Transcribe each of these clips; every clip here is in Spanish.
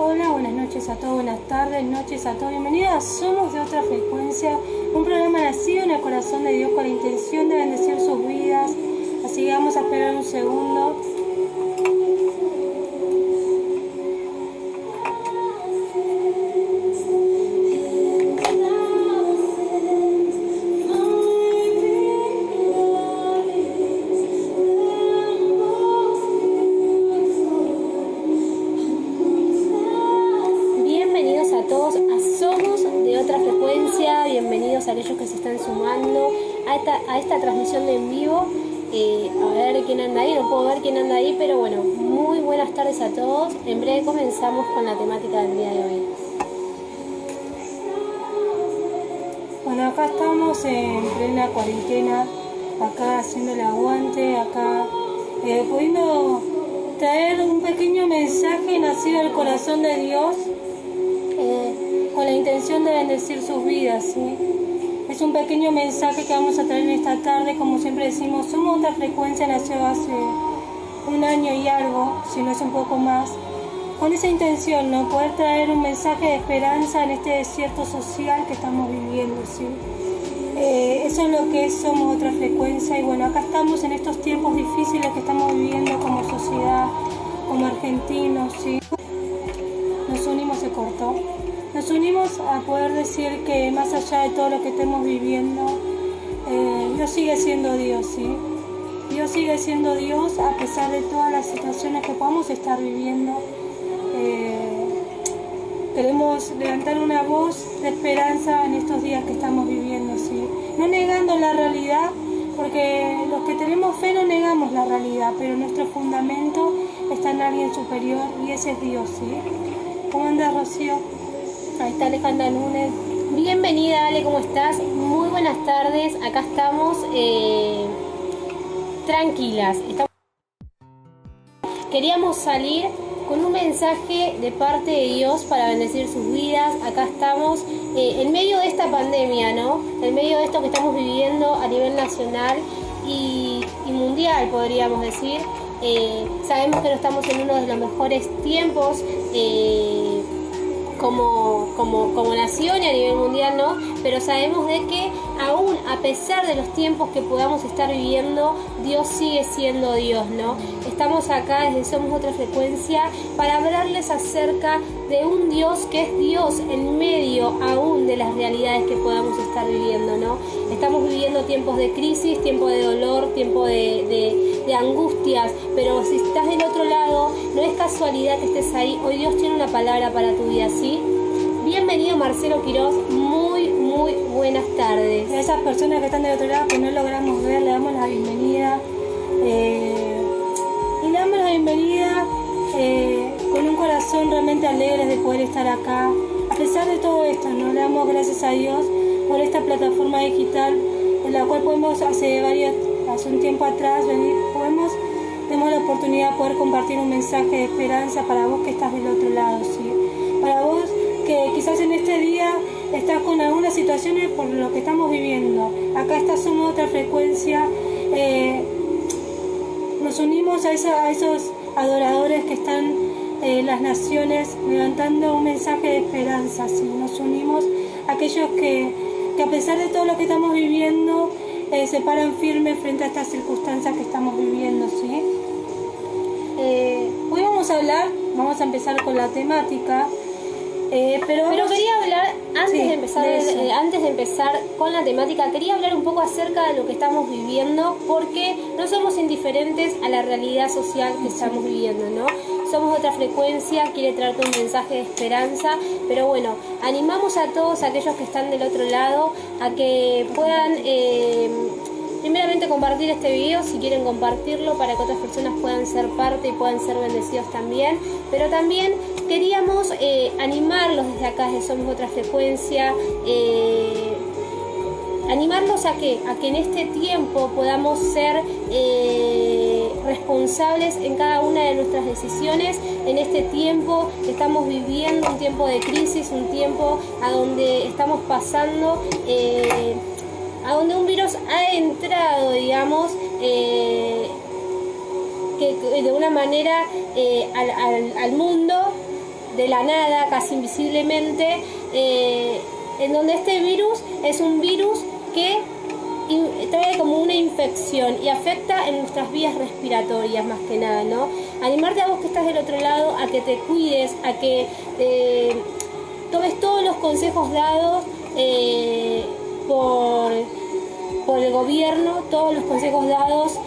Hola, buenas noches a todos, buenas tardes, noches a todos. Bienvenidos a Somos de Otra Frecuencia, un programa nacido en el corazón de Dios con la intención de bendecir sus vidas. Así que vamos a esperar un segundo. Bienvenidos a aquellos que se están sumando a esta transmisión de en vivo. A ver quién anda ahí, no puedo ver quién anda ahí, pero bueno, muy buenas tardes a todos. En breve comenzamos con la temática del día de hoy. Bueno, acá estamos en plena cuarentena, acá haciendo el aguante, acá pudiendo traer un pequeño mensaje nacido del corazón de Dios. Con la intención de bendecir sus vidas, ¿sí? Es un pequeño mensaje que vamos a traer en esta tarde. Como siempre decimos, Somos Otra Frecuencia nació hace un año y algo, si no es un poco más, con esa intención, ¿no? Poder traer un mensaje de esperanza en este desierto social que estamos viviendo, ¿sí? Eso es lo que es Somos Otra Frecuencia. Y bueno, acá estamos en estos tiempos difíciles que estamos viviendo como sociedad, como argentinos, ¿sí? Nos unimos, se cortó. Nos unimos a poder decir que más allá de todo lo que estemos viviendo, Dios sigue siendo Dios, ¿sí? Dios sigue siendo Dios a pesar de todas las situaciones que podamos estar viviendo. Queremos levantar una voz de esperanza en estos días que estamos viviendo, ¿sí? No negando la realidad, porque los que tenemos fe no negamos la realidad, pero nuestro fundamento está en alguien superior y ese es Dios, ¿sí? ¿Cómo andas, Rocío? Ahí está Alejandra Núñez. Bienvenida, Ale, ¿cómo estás? Muy buenas tardes. Acá estamos tranquilas. Queríamos salir con un mensaje de parte de Dios para bendecir sus vidas. Acá estamos en medio de esta pandemia, ¿no? En medio de esto que estamos viviendo a nivel nacional y mundial, podríamos decir. Sabemos que no estamos en uno de los mejores tiempos como nación y a nivel mundial, ¿no? Pero sabemos de que aún a pesar de los tiempos que podamos estar viviendo, Dios sigue siendo Dios, ¿no? Estamos acá desde Somos Otra Frecuencia para hablarles acerca de un Dios que es Dios en medio aún de las realidades que podamos estar viviendo, ¿no? Estamos viviendo tiempos de crisis, tiempos de dolor, tiempos de angustias, pero si estás del otro lado, no es casualidad que estés ahí. Hoy Dios tiene una palabra para tu vida, ¿sí? Bienvenido Marcelo Quiroz, muy buenas tardes. A esas personas que están del otro lado que no logramos ver, le damos la bienvenida. Y le damos la bienvenida con un corazón realmente alegre de poder estar acá. A pesar de todo esto, ¿no? Le damos gracias a Dios por esta plataforma digital en la cual podemos hace un tiempo atrás tenemos la oportunidad de poder compartir un mensaje de esperanza para vos que estás del otro lado, ¿sí? Para vos que quizás en este día estás con algunas situaciones por lo que estamos viviendo. Acá Somos Otra Frecuencia. Nos unimos a esos adoradores que están en las naciones levantando un mensaje de esperanza, ¿sí? Nos unimos a aquellos que a pesar de todo lo que estamos viviendo, se paran firmes frente a estas circunstancias que estamos viviendo, ¿sí? Hoy vamos a empezar con la temática, pero quería hablar, antes de empezar con la temática, quería hablar un poco acerca de lo que estamos viviendo, porque no somos indiferentes a la realidad social que estamos viviendo, ¿no? Somos Otra Frecuencia, quiere traerte un mensaje de esperanza, pero bueno, animamos a todos aquellos que están del otro lado a que puedan primeramente compartir este video si quieren compartirlo para que otras personas puedan ser parte y puedan ser bendecidos también, pero también queríamos animarlos desde acá, desde Somos Otra Frecuencia, animarlos a que en este tiempo podamos ser responsables en cada una de nuestras decisiones. En este tiempo estamos viviendo un tiempo de crisis, un tiempo a donde estamos pasando, a donde un virus ha entrado, digamos, que de una manera al mundo de la nada, casi invisiblemente, en donde este virus es un virus que trae como una infección y afecta en nuestras vías respiratorias más que nada, ¿no? Animarte a vos que estás del otro lado a que te cuides, a que tomes todos los consejos dados por el gobierno, todos los consejos dados,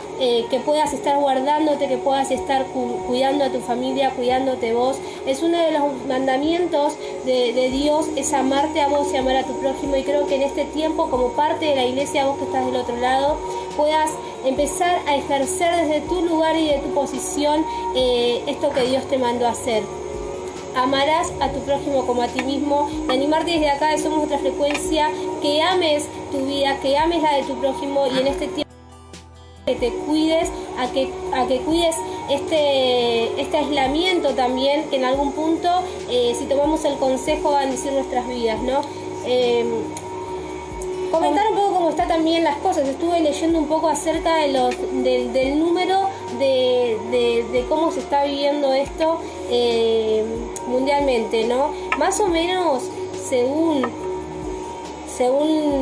que puedas estar guardándote, que puedas estar cuidando a tu familia, cuidándote vos. Es uno de los mandamientos de Dios, es amarte a vos y amar a tu prójimo, y creo que en este tiempo, como parte de la iglesia, vos que estás del otro lado, puedas empezar a ejercer desde tu lugar y de tu posición esto que Dios te mandó a hacer. Amarás a tu prójimo como a ti mismo, y animarte desde acá de Somos Otra Frecuencia, que ames tu vida, que ames la de tu prójimo, y en este tiempo que te cuides, a que cuides este aislamiento también, que en algún punto, si tomamos el consejo, van a decir nuestras vidas, ¿no? Comentar un poco cómo está también las cosas. Estuve leyendo un poco acerca del número de cómo se está viviendo esto mundialmente, ¿no? Más o menos, según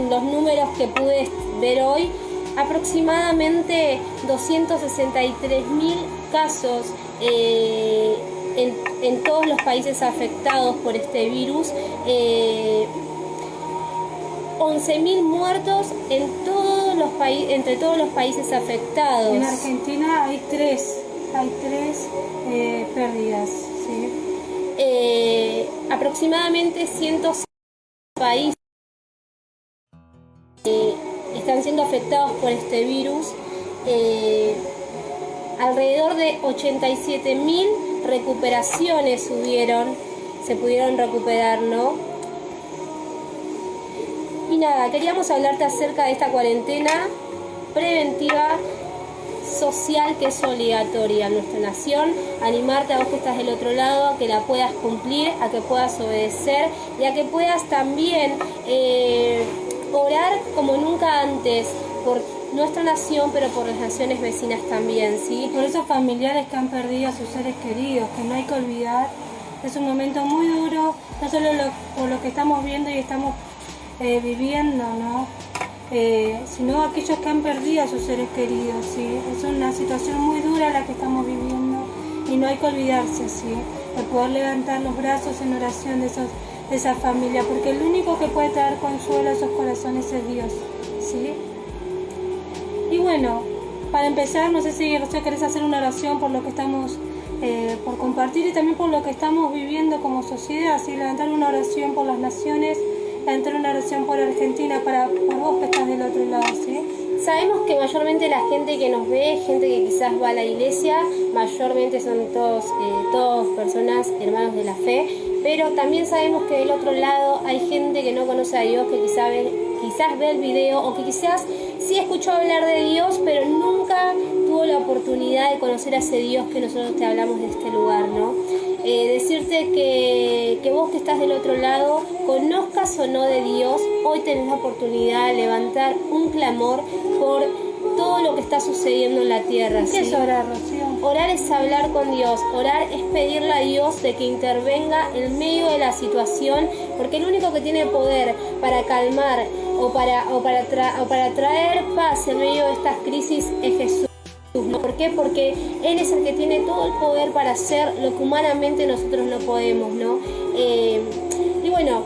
los números que pude ver hoy, aproximadamente 263.000 casos en todos los países afectados por este virus, 11.000 muertos entre todos los países afectados. En Argentina hay tres pérdidas, ¿sí? Aproximadamente 106 países están siendo afectados por este virus. Alrededor de 87.000 recuperaciones se pudieron recuperar, ¿no? Y nada, queríamos hablarte acerca de esta cuarentena preventiva social que es obligatoria en nuestra nación, animarte a vos que estás del otro lado, a que la puedas cumplir, a que puedas obedecer y a que puedas también orar como nunca antes por nuestra nación, pero por las naciones vecinas también, ¿sí? Por esos familiares que han perdido a sus seres queridos, que no hay que olvidar. Es un momento muy duro, no solo por lo que estamos viendo y estamos viviendo, ¿no? Sino aquellos que han perdido a sus seres queridos, ¿sí? Es una situación muy dura la que estamos viviendo y no hay que olvidarse, ¿sí? De poder levantar los brazos en oración de esa familia, porque el único que puede traer consuelo a esos corazones es Dios, ¿sí? Y bueno, para empezar, no sé si Rocío querés hacer una oración por lo que estamos por compartir y también por lo que estamos viviendo como sociedad, ¿sí? Levantar una oración por las naciones, levantar una oración por Argentina, por vos que estás del otro lado, ¿sí? Sabemos que mayormente la gente que nos ve, gente que quizás va a la iglesia, mayormente son todos personas, hermanos de la fe, pero también sabemos que del otro lado hay gente que no conoce a Dios, que quizás ve el video o que quizás sí escuchó hablar de Dios, pero nunca tuvo la oportunidad de conocer a ese Dios que nosotros te hablamos de este lugar, ¿no? Decirte que vos que estás del otro lado, conozcas o no de Dios, hoy tenés la oportunidad de levantar un clamor por todo lo que está sucediendo en la tierra. ¿Qué es orar, Rocío? Orar es hablar con Dios, orar es pedirle a Dios de que intervenga en medio de la situación, porque el único que tiene poder para calmar o para traer paz en medio de estas crisis es Jesús. ¿Por qué? Porque Él es el que tiene todo el poder para hacer lo que humanamente nosotros no podemos, ¿no? Y bueno,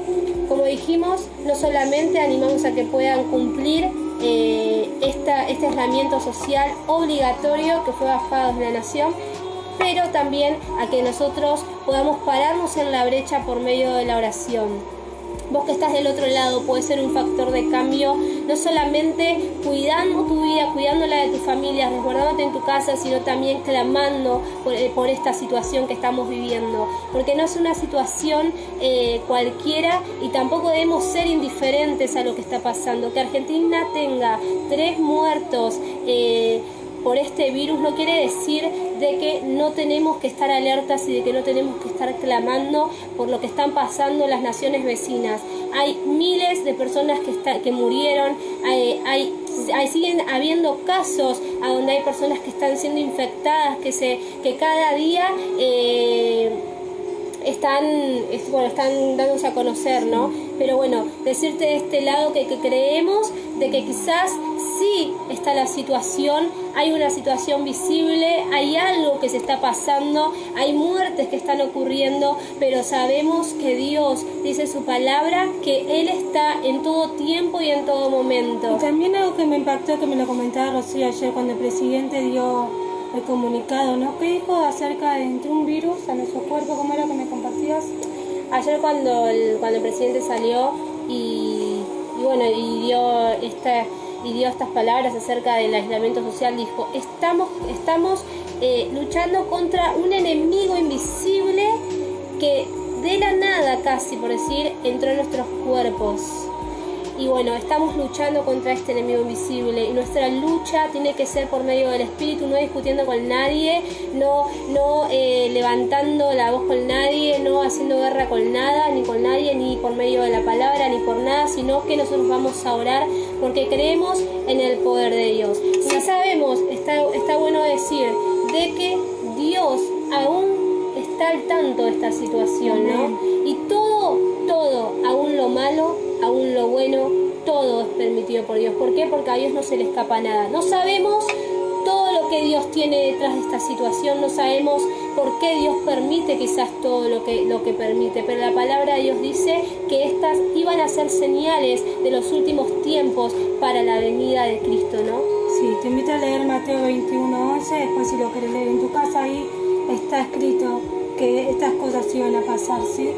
como dijimos, no solamente animamos a que puedan cumplir este aislamiento social obligatorio que fue bajado en la nación, pero también a que nosotros podamos pararnos en la brecha por medio de la oración. Vos que estás del otro lado puede ser un factor de cambio, no solamente cuidando tu vida, cuidando la de tu familia, resguardándote en tu casa, sino también clamando por esta situación que estamos viviendo, porque no es una situación cualquiera y tampoco debemos ser indiferentes a lo que está pasando. Que Argentina tenga 3 muertos por este virus no quiere decir de que no tenemos que estar alertas y de que no tenemos que estar clamando por lo que están pasando en las naciones vecinas. Hay miles de personas que murieron, siguen habiendo casos a donde hay personas que están siendo infectadas, que cada día están dándose a conocer, ¿no? Pero bueno, decirte de este lado que creemos de que quizás sí está la situación, hay una situación visible, hay algo que se está pasando, hay muertes que están ocurriendo, pero sabemos que Dios dice su palabra, que Él está en todo tiempo y en todo momento. Y también algo que me impactó, que me lo comentaba Rocío ayer cuando el presidente dio el comunicado, ¿no? ¿Qué dijo acerca de entre un virus a nuestro cuerpo? ¿Cómo era que me compartías? Ayer cuando el presidente salió y dio estas palabras acerca del aislamiento social, dijo, estamos luchando contra un enemigo invisible que de la nada, casi por decir, entró en nuestros cuerpos. Y bueno, estamos luchando contra este enemigo invisible y nuestra lucha tiene que ser por medio del Espíritu, no discutiendo con nadie, no levantando la voz con nadie, no haciendo guerra con nada, ni con nadie, ni por medio de la palabra, ni por nada, sino que nosotros vamos a orar porque creemos en el poder de Dios. Si sabemos, está bueno decir, de que Dios aún está al tanto de esta situación, ¿no? Y todo, aún lo malo, aún lo bueno, todo es permitido por Dios. ¿Por qué? Porque a Dios no se le escapa nada. No sabemos todo lo que Dios tiene detrás de esta situación, no sabemos por qué Dios permite quizás todo lo que permite, pero la palabra de Dios dice que estas iban a ser señales de los últimos tiempos para la venida de Cristo, ¿no? Sí, te invito a leer Mateo 21:11, después si lo querés leer en tu casa, ahí está escrito que estas cosas iban a pasar, ¿sí?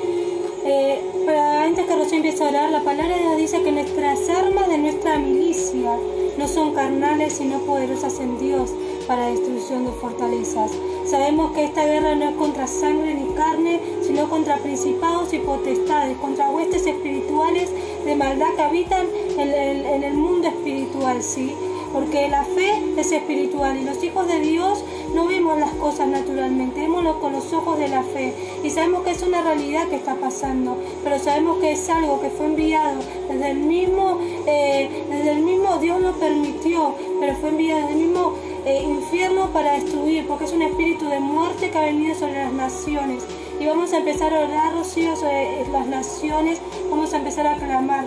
Pero antes que Rocío empiece a orar, la palabra de Dios dice que nuestras armas de nuestra milicia no son carnales sino poderosas en Dios para destrucción de fortalezas. Sabemos que esta guerra no es contra sangre ni carne, sino contra principados y potestades, contra huestes espirituales de maldad que habitan en el mundo espiritual, ¿sí? Porque la fe es espiritual y los hijos de Dios no vemos las cosas naturalmente, vemos con los ojos de la fe y sabemos que es una realidad que está pasando, pero sabemos que es algo que fue enviado desde el mismo Dios lo permitió, pero fue enviado desde el mismo infierno para destruir, porque es un espíritu de muerte que ha venido sobre las naciones. Y vamos a empezar a orar, Rocío, sobre las naciones, vamos a empezar a clamar.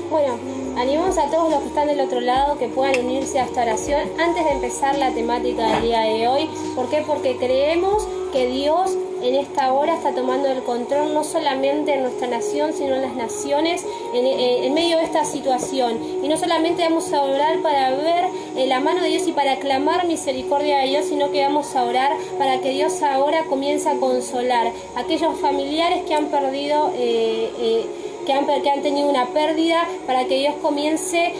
Bueno, animamos a todos los que están del otro lado que puedan unirse a esta oración antes de empezar la temática del día de hoy. ¿Por qué? Porque creemos que Dios en esta hora está tomando el control no solamente en nuestra nación, sino en las naciones en medio de esta situación. Y no solamente vamos a orar para ver la mano de Dios y para clamar misericordia de Dios, sino que vamos a orar para que Dios ahora comience a consolar a aquellos familiares que han perdido que han tenido una pérdida, para que Dios comience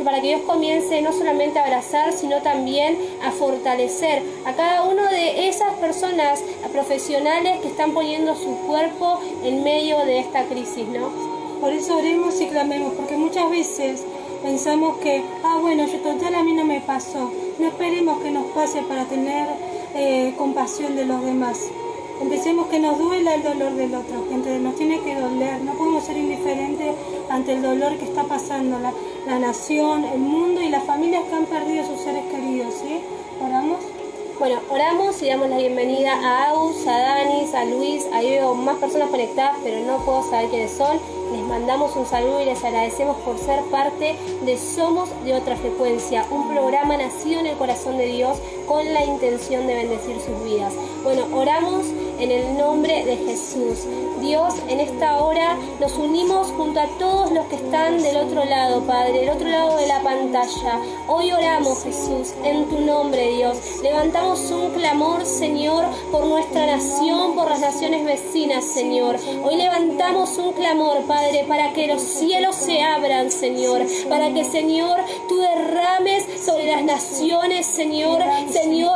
para que Dios comience no solamente a abrazar, sino también a fortalecer a cada uno de esas personas profesionales que están poniendo su cuerpo en medio de esta crisis, ¿no? Por eso oremos y clamemos, porque muchas veces pensamos que, total a mí no me pasó. No esperemos que nos pase para tener compasión de los demás. Empecemos que nos duela el dolor del otro, gente, nos tiene que doler, no podemos ser indiferentes ante el dolor que está pasando la nación, el mundo y las familias que han perdido a sus seres queridos, ¿sí? ¿Oramos? Bueno, oramos y damos la bienvenida a Agus, a Danis, a Luis, ahí veo más personas conectadas, pero no puedo saber quiénes son. Les mandamos un saludo y les agradecemos por ser parte de Somos de Otra Frecuencia, un programa nacido en el corazón de Dios con la intención de bendecir sus vidas. Bueno, oramos en el nombre de Jesús. Dios, en esta hora nos unimos junto a todos los que están del otro lado, Padre, del otro lado de la pantalla. Hoy oramos, Jesús, en tu nombre, Dios. Levantamos un clamor, Señor, por nuestra nación, por las naciones vecinas, Señor. Hoy levantamos un clamor, Padre, para que los cielos se abran, Señor, para que, Señor, tú derrames sobre las naciones, Señor,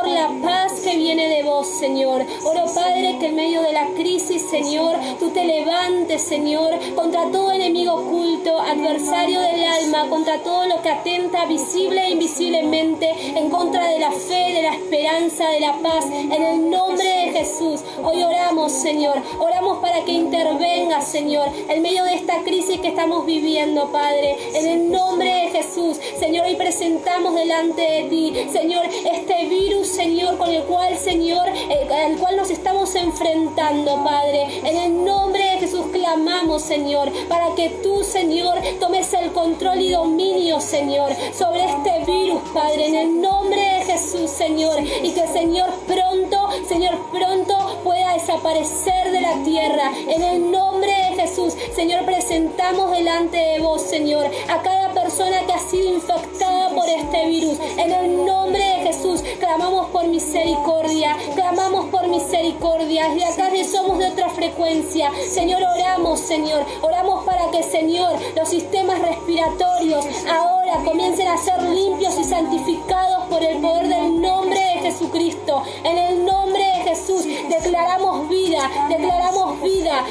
la paz que viene de vos, Señor. Oro, Padre, que en medio de la crisis, Señor, tú te levantes, Señor, contra todo enemigo oculto, adversario del alma, contra todo lo que atenta visible e invisiblemente en contra de la fe, de la esperanza, de la paz, en el nombre de Jesús. Hoy oramos, Señor, oramos para que intervenga, Señor, en medio de esta crisis que estamos viviendo, Padre, en el nombre de Jesús. Señor, hoy presentamos delante de ti, Señor, este virus, Señor, con el cual, Señor, al cual nos estamos enfrentando, Padre. En el nombre de Jesús clamamos, Señor, para que tú, Señor, tomes el control y dominio, Señor, sobre este virus, Padre, en el nombre de Jesús, Señor, y que, Señor, pronto pueda desaparecer de la tierra. En el nombre de Jesús, Señor, presentamos delante de vos, Señor, a cada persona que ha sido infectada por este virus. En el nombre de Jesús, clamamos por misericordia, clamamos por misericordia. Desde acá somos de otra frecuencia, Señor, oramos para que, Señor, los sistemas respiratorios ahora comiencen a ser limpios y santificados por el poder del nombre de Jesucristo. En el nombre de Jesús declaramos vida,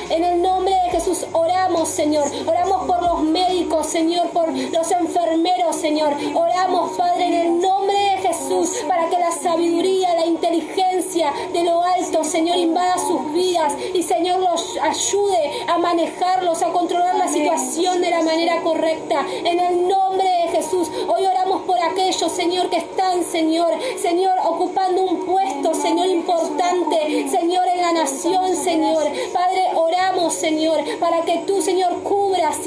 en el nombre de Jesús oramos, Señor, oramos por los médicos, Señor, por los enfermeros, Señor, oramos, Padre, en el nombre de Jesús, para que la sabiduría, la inteligencia de lo alto, Señor, invada sus vidas y, Señor, los ayude a manejarlos, a controlar la situación de la manera correcta. En el nombre de Jesús, hoy oramos por aquellos, Señor, que están, Señor, ocupando un puesto, Señor, importante, Señor, en la nación, Señor. Padre, oramos, Señor, para que tú, Señor, cubras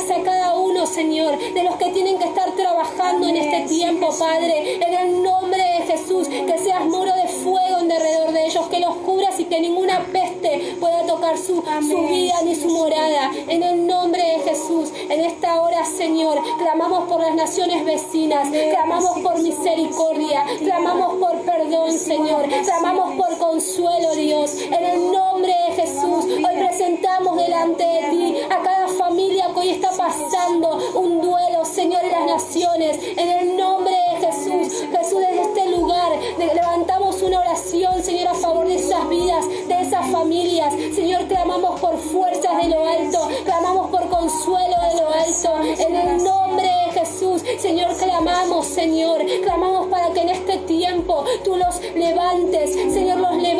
a cada uno, Señor, de los que tienen que estar trabajando en este tiempo, Padre, en el nombre de Jesús, que seas muro de fuego en derredor de ellos, que los cubras y que ninguna peste pueda tocar su vida ni su morada. En el nombre de Jesús, en esta hora, Señor, clamamos por las naciones vecinas, clamamos por misericordia, clamamos por perdón, Señor, clamamos por consuelo, Dios. En el nombre de Jesús, hoy presentamos delante de ti a cada familia que hoy está pasando un duelo, Señor, en las naciones. En el nombre de Jesús, desde este lugar levantamos una oración, Señor, a favor de esas vidas, de esas familias. Señor, clamamos por fuerzas de lo alto, clamamos por consuelo de lo alto. En el nombre de Jesús, Señor, clamamos para que en este tiempo tú los levantes, Señor, le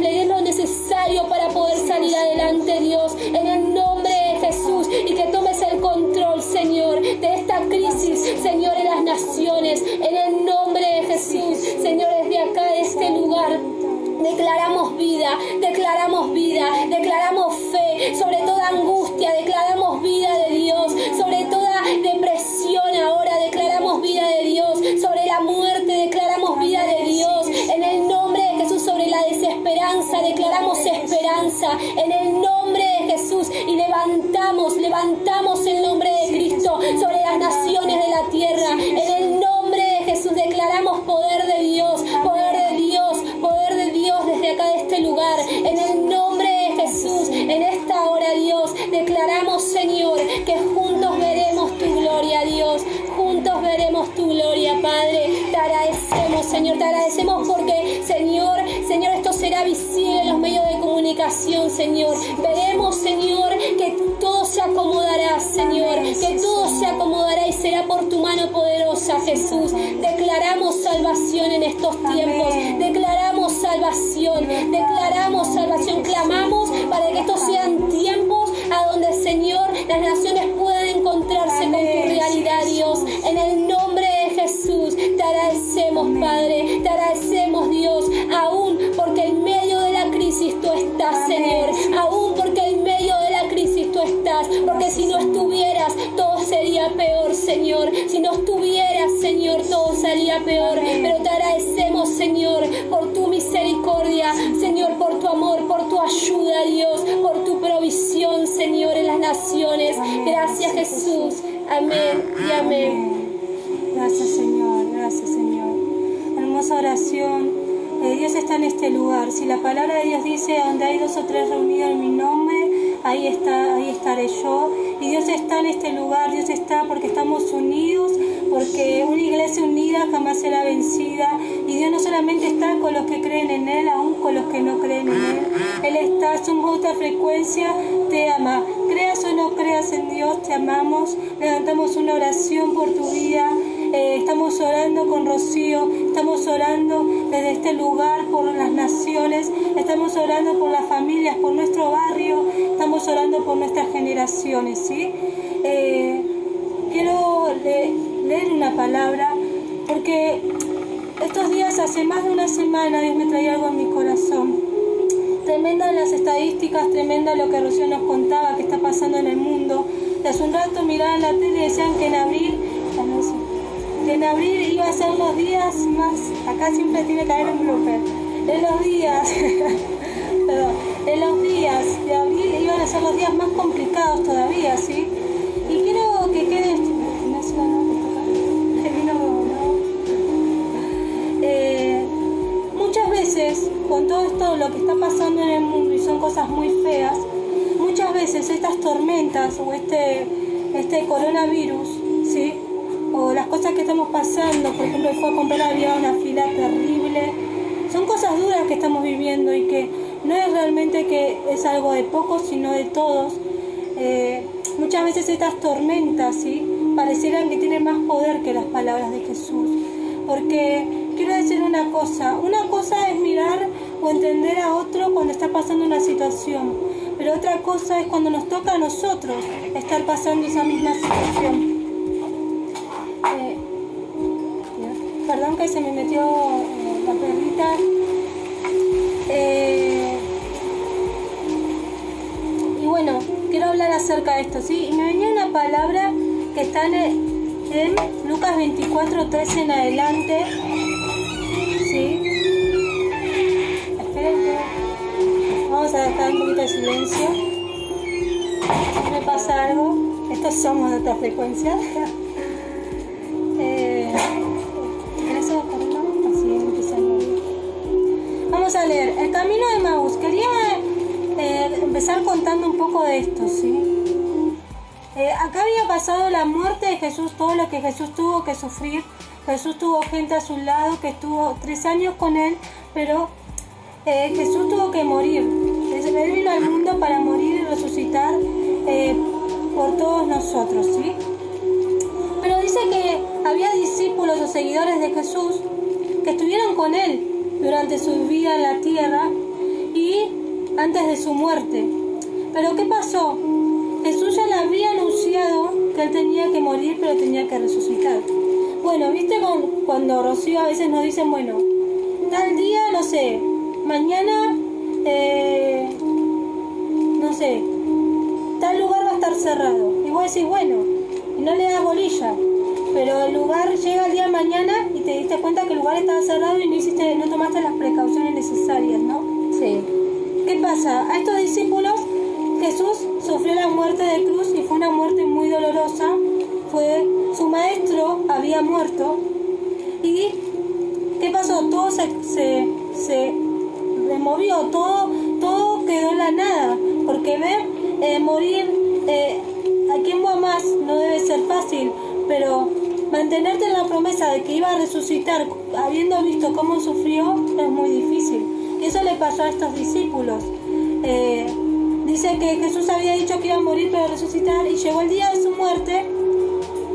des lo necesario para poder salir adelante, Dios, en el nombre de Jesús, y que tomes el control, Señor, de esta crisis, Señor, en las naciones, en el nombre de Jesús. Señor, desde acá, de este lugar, declaramos vida, declaramos fe, sobre toda angustia, declaramos vida de Dios, sobre toda depresión ahora, declaramos vida de Dios, sobre la muerte, declaramos vida de Dios, en el nombre de Jesús, sobre la desesperanza, declaramos esperanza, en el nombre de Jesús, y levantamos el nombre de Cristo sobre las naciones de la tierra, en el nombre de Jesús, declaramos poder de Dios, desde acá de este lugar, en el nombre de Jesús. En esta hora, Dios, declaramos, Señor, que juntos veremos tu gloria, Dios, juntos veremos tu gloria, Padre. Te agradecemos, Señor, porque, Señor, esto será visible en los medios de comunicación, Señor. Veremos, Señor, que todo se acomodará, Señor, que todo se acomodará y será por tu mano poderosa, Jesús. Declaramos salvación en estos tiempos, declaramos salvación, clamamos para que estos sean tiempos a donde, Señor, las naciones puedan encontrarse con tu realidad, Dios, en el nombre de Jesús. Te agradecemos, Padre, te agradecemos, Dios, aún porque en medio de la crisis tú estás, Señor, aún porque en medio de la crisis tú estás, porque si no estuvieras, todo sería peor, Señor, si no estuvieras, Señor, todo sería peor, pero te agradecemos, Señor, por tu misericordia, Señor, por tu amor, por tu ayuda, Dios, por tu provisión, Señor, en las naciones. Gracias, Jesús. Amén y amén. Gracias, Señor. Hermosa oración. Dios está en este lugar. Si la palabra de Dios dice, donde hay 2 o 3 reunidos en mi nombre, ahí estaré yo. Y Dios está en este lugar, Dios está porque estamos unidos, porque una iglesia unida jamás será vencida. Y Dios no solamente está con los que creen en Él, aún con los que no creen en Él. Él está, somos otra frecuencia, te ama. Creas o no creas en Dios, te amamos. Levantamos una oración por tu vida. Estamos orando con Rocío, estamos orando desde este lugar por las naciones, estamos orando por las familias, por nuestro barrio, estamos orando por nuestras generaciones, ¿sí? Quiero leer una palabra porque Estos días, hace más de una semana, Dios me traía algo en mi corazón. Tremenda las estadísticas, tremenda lo que Rocío nos contaba que está pasando en el mundo. De hace un rato miraba en la tele y decían que en abril iba a ser los días más, acá siempre tiene que haber un blooper, en los días de abril iban a ser los días más complicados todavía, ¿sí? Y quiero que quede muchas veces con todo esto lo que está pasando en el mundo y son cosas muy feas, muchas veces estas tormentas o este coronavirus, ¿sí? O las cosas que estamos pasando, por ejemplo, fue a comprar, había una fila terrible, son cosas duras que estamos viviendo y que no es realmente que es algo de pocos, sino de todos. Muchas veces estas tormentas, ¿sí? Parecieran que tienen más poder que las palabras de Jesús, porque quiero decir una cosa es mirar o entender a otro cuando está pasando una situación, pero otra cosa es cuando nos toca a nosotros estar pasando esa misma situación. Perdón que se me metió la perrita. Y bueno, quiero hablar acerca de esto, ¿sí? Y me venía una palabra que está en Lucas 24:13 en adelante, ¿sí? Esperen, vamos a dejar un poquito de silencio. Si me pasa algo, estos somos de otra frecuencia. Vamos a leer el camino de Emaús. Quería empezar contando un poco de esto, ¿sí? Acá había pasado la muerte de Jesús, todo lo que Jesús tuvo que sufrir. Jesús tuvo gente a su lado que estuvo 3 años con él, pero Jesús tuvo que morir. Él vino al mundo para morir y resucitar por todos nosotros, ¿sí? Pero dice que había discípulos o seguidores de Jesús que estuvieron con él durante su vida en la tierra y antes de su muerte. Pero ¿qué pasó? Jesús ya le había anunciado que él tenía que morir, pero tenía que resucitar. Bueno, ¿viste cuando Rocío a veces nos dicen, bueno, tal día, no sé, mañana, no sé, tal lugar va a estar cerrado? Y vos decís, bueno, y no le das bolilla. Pero el lugar llega el día de mañana y te diste cuenta que el lugar estaba cerrado y no tomaste las precauciones necesarias, ¿no? Sí. ¿Qué pasa? A estos discípulos Jesús sufrió la muerte de cruz y fue una muerte muy dolorosa. Su maestro había muerto. ¿Y qué pasó? Todo se removió, todo quedó en la nada. Porque morir aquí en Guamás no debe ser fácil, pero mantenerte en la promesa de que iba a resucitar, habiendo visto cómo sufrió, es muy difícil. Y eso le pasó a estos discípulos. Dice que Jesús había dicho que iba a morir pero resucitar, y llegó el día de su muerte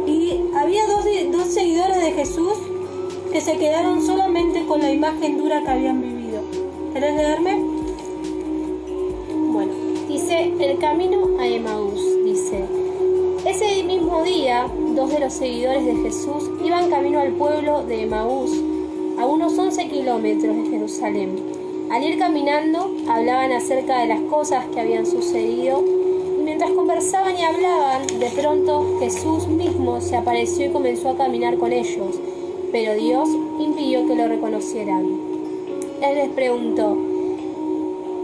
y había dos seguidores de Jesús que se quedaron solamente con la imagen dura que habían vivido. ¿Querés leerme? Bueno, dice el camino a Emaús, dice: ese mismo día, 2 de los seguidores de Jesús iban camino al pueblo de Emaús, a unos 11 kilómetros de Jerusalén. Al ir caminando, hablaban acerca de las cosas que habían sucedido, y mientras conversaban y hablaban, de pronto Jesús mismo se apareció y comenzó a caminar con ellos, pero Dios impidió que lo reconocieran. Él les preguntó: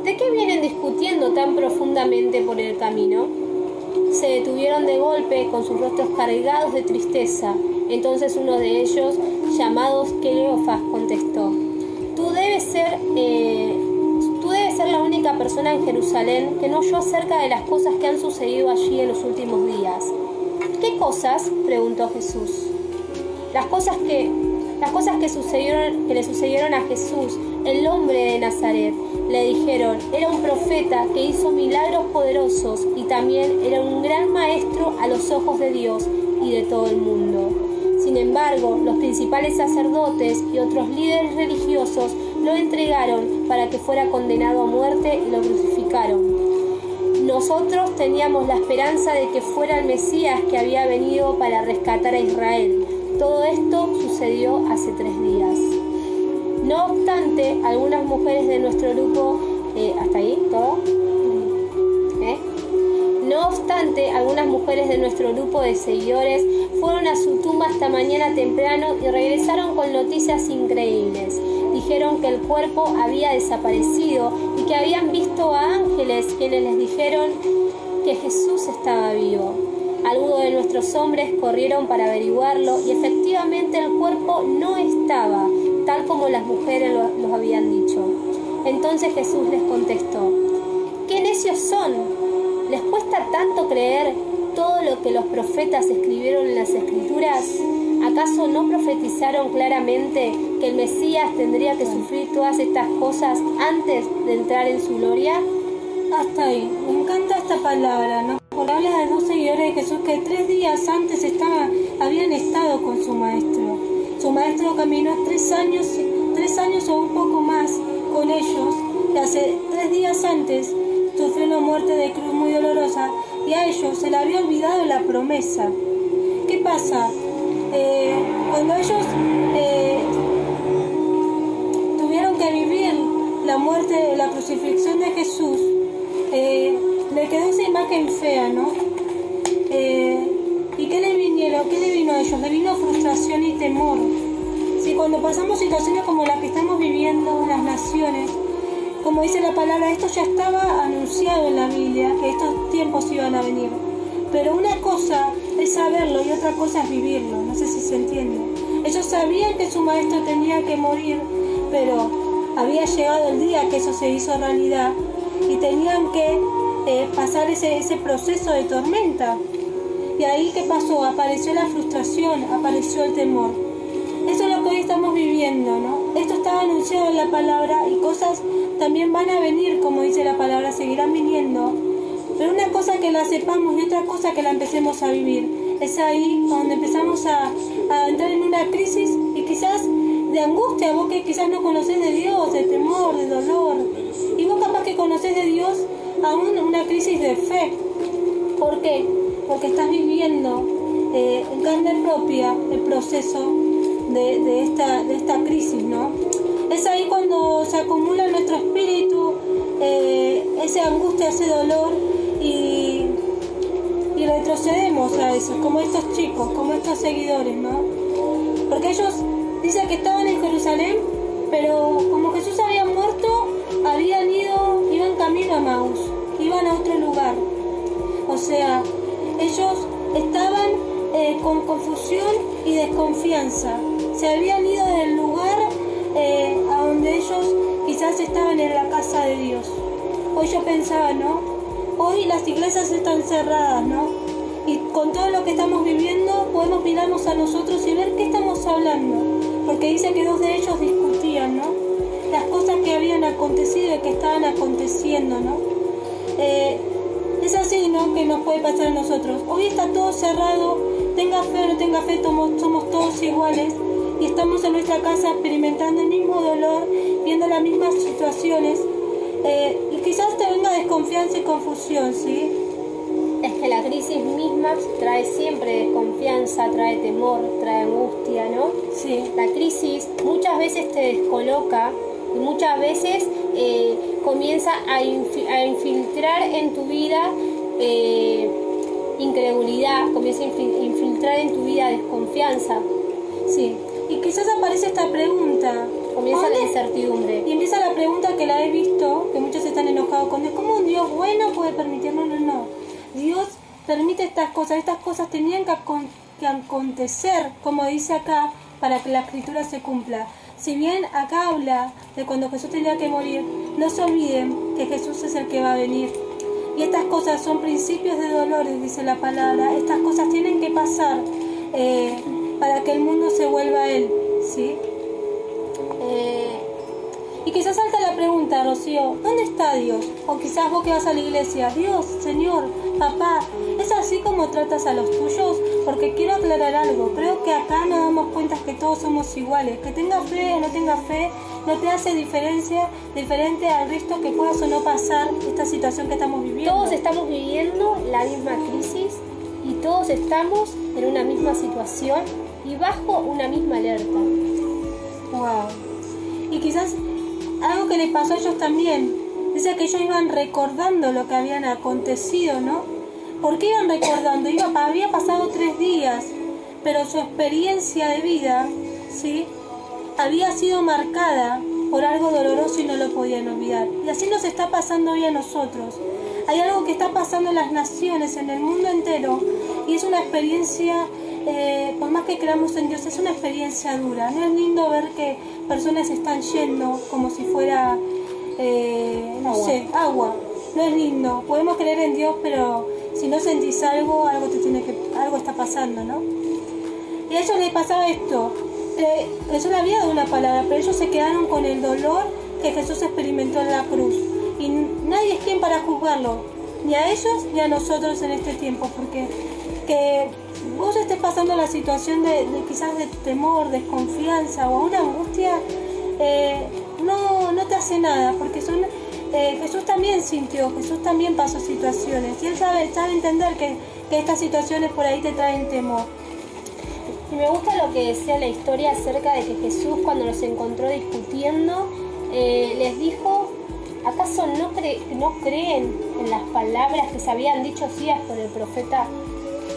¿de qué vienen discutiendo tan profundamente por el camino? Se detuvieron de golpe con sus rostros cargados de tristeza. Entonces uno de ellos, llamado Cleofas, contestó: Tú debes ser la única persona en Jerusalén que no oyó acerca de las cosas que han sucedido allí en los últimos días. ¿Qué cosas?, preguntó Jesús. Las cosas que le sucedieron a Jesús, el hombre de Nazaret. Le dijeron: era un profeta que hizo milagros poderosos y también era un gran maestro a los ojos de Dios y de todo el mundo. Sin embargo, los principales sacerdotes y otros líderes religiosos lo entregaron para que fuera condenado a muerte y lo crucificaron. Nosotros teníamos la esperanza de que fuera el Mesías que había venido para rescatar a Israel. Todo esto sucedió hace 3 días. No obstante, algunas mujeres de nuestro grupo, ¿hasta ahí todo? No obstante, algunas mujeres de nuestro grupo de seguidores fueron a su tumba esta mañana temprano y regresaron con noticias increíbles. Dijeron que el cuerpo había desaparecido y que habían visto a ángeles quienes les dijeron que Jesús estaba vivo. Algunos de nuestros hombres corrieron para averiguarlo y efectivamente el cuerpo no estaba, tal como las mujeres los habían dicho. Entonces Jesús les contestó: ¿qué necios son? ¿Les cuesta tanto creer todo lo que los profetas escribieron en las Escrituras? ¿Acaso no profetizaron claramente que el Mesías tendría que sufrir todas estas cosas antes de entrar en su gloria? Hasta ahí. Me encanta esta palabra, ¿no? Porque habla de dos seguidores de Jesús que 3 días antes habían estado con su maestro. Su maestro caminó 3 años o un poco más con ellos. Y hace 3 días antes sufrió una muerte de cruz muy dolorosa y a ellos se le había olvidado la promesa. ¿Qué pasa? Cuando ellos tuvieron que vivir la muerte, la crucifixión de Jesús, le quedó esa imagen fea, ¿no? ¿Y qué le vino a ellos? Le vino frustración y temor. Sí, cuando pasamos situaciones como las que estamos viviendo en las naciones, como dice la palabra, esto ya estaba anunciado en la Biblia, que estos tiempos iban a venir. Pero una cosa es saberlo y otra cosa es vivirlo, no sé si se entiende. Ellos sabían que su maestro tenía que morir, pero había llegado el día que eso se hizo realidad y tenían que pasar ese proceso de tormenta. Y ahí, ¿qué pasó? Apareció la frustración, apareció el temor. Eso es lo que hoy estamos viviendo, ¿no? Esto estaba anunciado en la palabra y cosas también van a venir, como dice la palabra, seguirán viniendo. Pero una cosa que la sepamos y otra cosa que la empecemos a vivir. Es ahí donde empezamos a entrar en una crisis y quizás de angustia, vos que quizás no conocés de Dios, de temor, de dolor. Y vos capaz que conocés de Dios aún una crisis de fe. ¿Por qué? Porque estás viviendo en carne propia el proceso de esta crisis, ¿no? Es ahí cuando se acumula en nuestro espíritu esa angustia, ese dolor y retrocedemos a eso, como estos chicos, como estos seguidores, ¿no? Porque ellos dicen que estaban en Jerusalén, pero como Jesús había muerto, iban camino a Maús, iban a otro lugar. O sea, ellos estaban con confusión y desconfianza. Se habían ido del lugar a donde ellos quizás estaban en la casa de Dios. Hoy yo pensaba, ¿no? Hoy las iglesias están cerradas, ¿no? Y con todo lo que estamos viviendo podemos mirarnos a nosotros y ver qué estamos hablando. Porque dice que 2 de ellos discutían, ¿no? Las cosas que habían acontecido y que estaban aconteciendo, ¿no? Es así, ¿no? Que nos puede pasar a nosotros. Hoy está todo cerrado, tenga fe o no tenga fe, somos todos iguales. Y estamos en nuestra casa experimentando el mismo dolor, viendo las mismas situaciones. Y quizás te venga desconfianza y confusión, ¿sí? Es que la crisis misma trae siempre desconfianza, trae temor, trae angustia, ¿no? Sí. La crisis muchas veces te descoloca y muchas veces comienza a infiltrar en tu vida incredulidad, comienza a infiltrar en tu vida desconfianza. Sí. Y quizás aparece esta pregunta. Comienza la incertidumbre. Y empieza la pregunta que la he visto, que muchos están enojados con Dios. ¿Cómo un Dios bueno puede permitirlo? No. Dios permite estas cosas tenían que acontecer, como dice acá, para que la escritura se cumpla. Si bien acá habla de cuando Jesús tenía que morir, no se olviden que Jesús es el que va a venir. Y estas cosas son principios de dolores, dice la palabra. Estas cosas tienen que pasar para que el mundo se vuelva a Él, ¿sí? Y quizás salta la pregunta, Rocío, ¿dónde está Dios? O quizás vos que vas a la iglesia, Dios, Señor, Papá, ¿es así como tratas a los tuyos? Porque quiero aclarar algo, creo que acá nos damos cuenta que todos somos iguales, que tenga fe o no tenga fe, no te hace diferente al resto que puedas o no pasar esta situación que estamos viviendo. Todos estamos viviendo la misma crisis y todos estamos en una misma situación y bajo una misma alerta. Wow. Y quizás algo que les pasó a ellos también. Dice que ellos iban recordando lo que habían acontecido, ¿no? ¿Por qué iban recordando? Había pasado 3 días, pero su experiencia de vida, ¿sí?, había sido marcada por algo doloroso y no lo podían olvidar. Y así nos está pasando hoy a nosotros. Hay algo que está pasando en las naciones, en el mundo entero, y es una experiencia, por más que creamos en Dios, es una experiencia dura. No es lindo ver que personas están yendo como si fuera, agua. No es lindo. Podemos creer en Dios, pero si no sentís algo algo está pasando, ¿no? Y a ellos les pasaba esto. Jesús le había dado una palabra, pero ellos se quedaron con el dolor que Jesús experimentó en la cruz. Y nadie es quien para juzgarlo, ni a ellos ni a nosotros en este tiempo, porque que vos estés pasando la situación de quizás de temor, desconfianza o una angustia, no te hace nada, porque Jesús también sintió, Jesús también pasó situaciones, y Él sabe entender que estas situaciones por ahí te traen temor. Y me gusta lo que decía la historia acerca de que Jesús, cuando los encontró discutiendo, les dijo: ¿acaso no creen en las palabras que se habían dicho días por el profeta?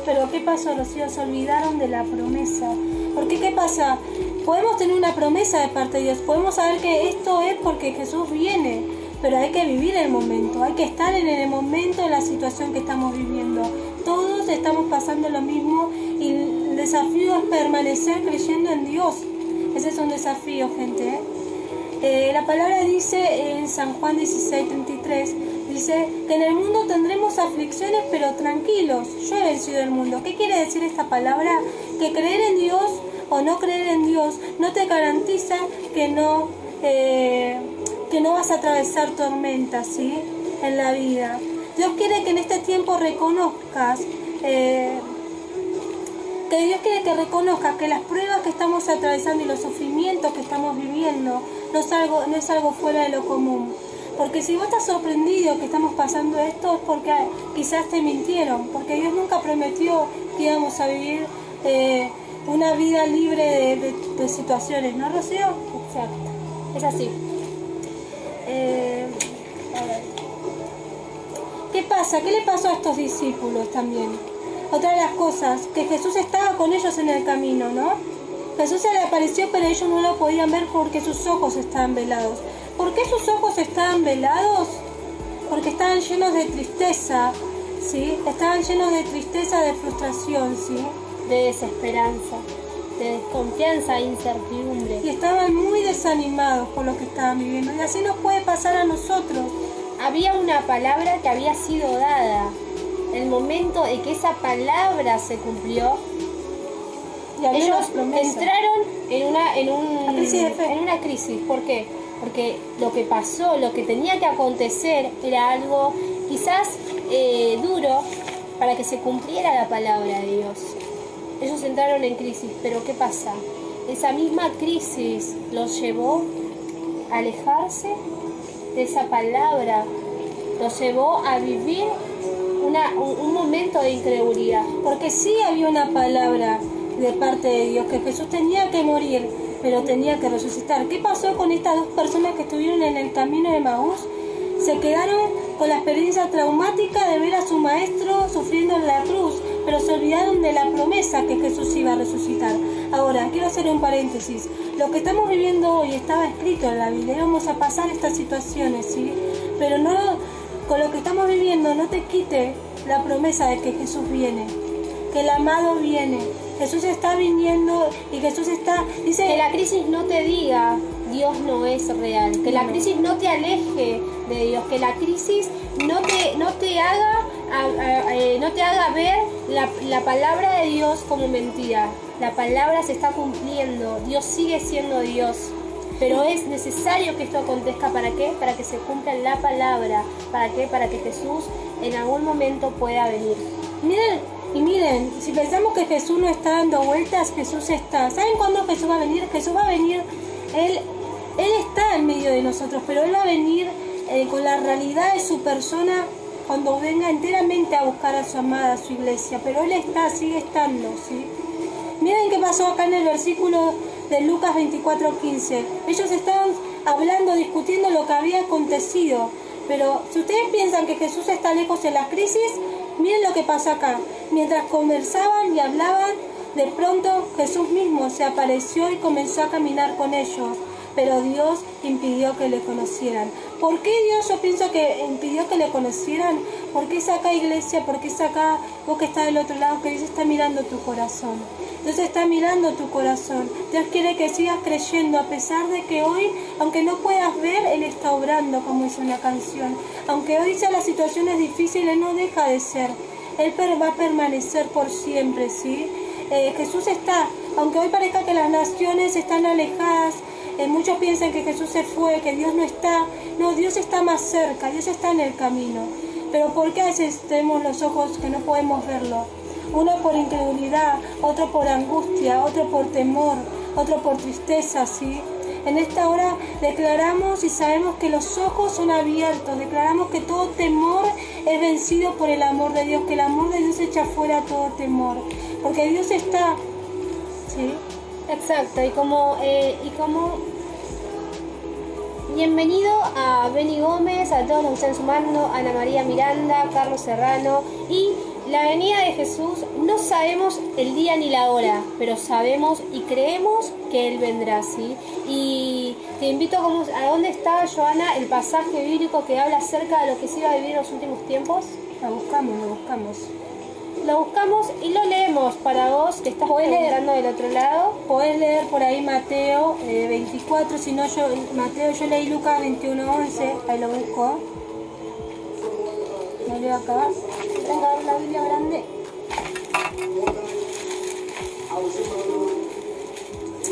Pero ¿qué pasó? Los hijos se olvidaron de la promesa. Porque ¿qué pasa? Podemos tener una promesa de parte de Dios, podemos saber que esto es porque Jesús viene, pero hay que vivir el momento, hay que estar en el momento de la situación que estamos viviendo. Todos estamos pasando lo mismo y el desafío es permanecer creyendo en Dios. Ese es un desafío, gente. La palabra dice en San Juan 16:33, dice que en el mundo tendremos aflicciones, pero tranquilos, yo he vencido el mundo. ¿Qué quiere decir esta palabra? Que creer en Dios o no creer en Dios no te garantiza que no vas a atravesar tormentas, ¿sí?, en la vida. Dios quiere que en este tiempo reconozcas, que las pruebas que estamos atravesando y los sufrimientos que estamos viviendo no es algo fuera de lo común. Porque si vos estás sorprendido que estamos pasando esto, es porque quizás te mintieron, porque Dios nunca prometió que íbamos a vivir una vida libre de situaciones, ¿no, Rocío? Exacto, es así. A ver. ¿Qué pasa? ¿Qué le pasó a estos discípulos también? Otra de las cosas, que Jesús estaba con ellos en el camino, ¿no? Jesús se le apareció, pero ellos no lo podían ver porque sus ojos estaban velados. ¿Por qué sus ojos estaban velados? Porque estaban llenos de tristeza, ¿sí? Estaban llenos de tristeza, de frustración, ¿sí? De desesperanza, de desconfianza e incertidumbre. Y estaban muy desanimados por lo que estaban viviendo. Y así nos puede pasar a nosotros. Había una palabra que había sido dada. El momento de que esa palabra se cumplió, ellos entraron en una crisis. ¿Por qué? Porque lo que pasó, lo que tenía que acontecer era algo quizás duro para que se cumpliera la palabra de Dios. Ellos entraron en crisis, pero ¿qué pasa? Esa misma crisis los llevó a alejarse de esa palabra, los llevó a vivir un momento de incredulidad. Porque sí había una palabra de parte de Dios, que Jesús tenía que morir, pero tenía que resucitar. ¿Qué pasó con estas 2 personas que estuvieron en el camino de Emaús? Se quedaron con la experiencia traumática de ver a su maestro sufriendo en la cruz, pero se olvidaron de la promesa que Jesús iba a resucitar. Ahora, quiero hacer un paréntesis. Lo que estamos viviendo hoy estaba escrito en la Biblia. Vamos a pasar estas situaciones, ¿sí? Pero no, con lo que estamos viviendo, no te quite la promesa de que Jesús viene, que el amado viene. Jesús está viniendo y Jesús dice que la crisis no te diga Dios no es real, que la crisis no te aleje de Dios, que la crisis no te haga ver la palabra de Dios como mentira. La palabra se está cumpliendo, Dios sigue siendo Dios, pero es necesario que esto acontezca. ¿Para qué? Para que se cumpla la palabra. ¿Para qué? Para que Jesús en algún momento pueda venir. Miren, si pensamos que Jesús no está dando vueltas, Jesús está. ¿Saben cuándo Jesús va a venir? Jesús va a venir, Él está en medio de nosotros, pero Él va a venir con la realidad de su persona cuando venga enteramente a buscar a su amada, a su iglesia. Pero Él sigue estando, ¿sí? Miren qué pasó acá en el versículo de Lucas 24:15. Ellos estaban hablando, discutiendo lo que había acontecido. Pero si ustedes piensan que Jesús está lejos en las crisis, miren lo que pasa acá. Mientras conversaban y hablaban, de pronto Jesús mismo se apareció y comenzó a caminar con ellos. Pero Dios impidió que le conocieran. ¿Por qué Dios, yo pienso que impidió que le conocieran? Porque es acá, iglesia, porque es acá, vos que estás del otro lado, que Dios está mirando tu corazón. Dios está mirando tu corazón. Dios quiere que sigas creyendo, a pesar de que hoy, aunque no puedas ver, Él está obrando, como dice una canción. Aunque hoy sean las situaciones difíciles, Él no deja de ser. Él va a permanecer por siempre, ¿sí? Jesús está, aunque hoy parezca que las naciones están alejadas, muchos piensan que Jesús se fue, que Dios no está. No, Dios está más cerca, Dios está en el camino. Pero ¿por qué a veces tenemos los ojos que no podemos verlo? Uno por incredulidad, otro por angustia, otro por temor, otro por tristeza, ¿sí? En esta hora declaramos y sabemos que los ojos son abiertos, declaramos que todo temor es vencido por el amor de Dios, que el amor de Dios echa fuera todo temor, porque Dios está, ¿sí? Exacto, y como bienvenido a Beni Gómez, a todos los que están sumando, Ana María Miranda, Carlos Serrano, y la venida de Jesús no sabemos el día ni la hora, pero sabemos y creemos que Él vendrá, ¿sí? Y te invito a dónde está, Joana, el pasaje bíblico que habla acerca de lo que se iba a vivir en los últimos tiempos. Lo buscamos. Lo buscamos y lo leemos para vos que estás preguntando del otro lado. Podés leer por ahí Mateo 24, si no yo leí Lucas 21:11, ahí lo busco. Lo leo acá. Venga a ver la Biblia grande.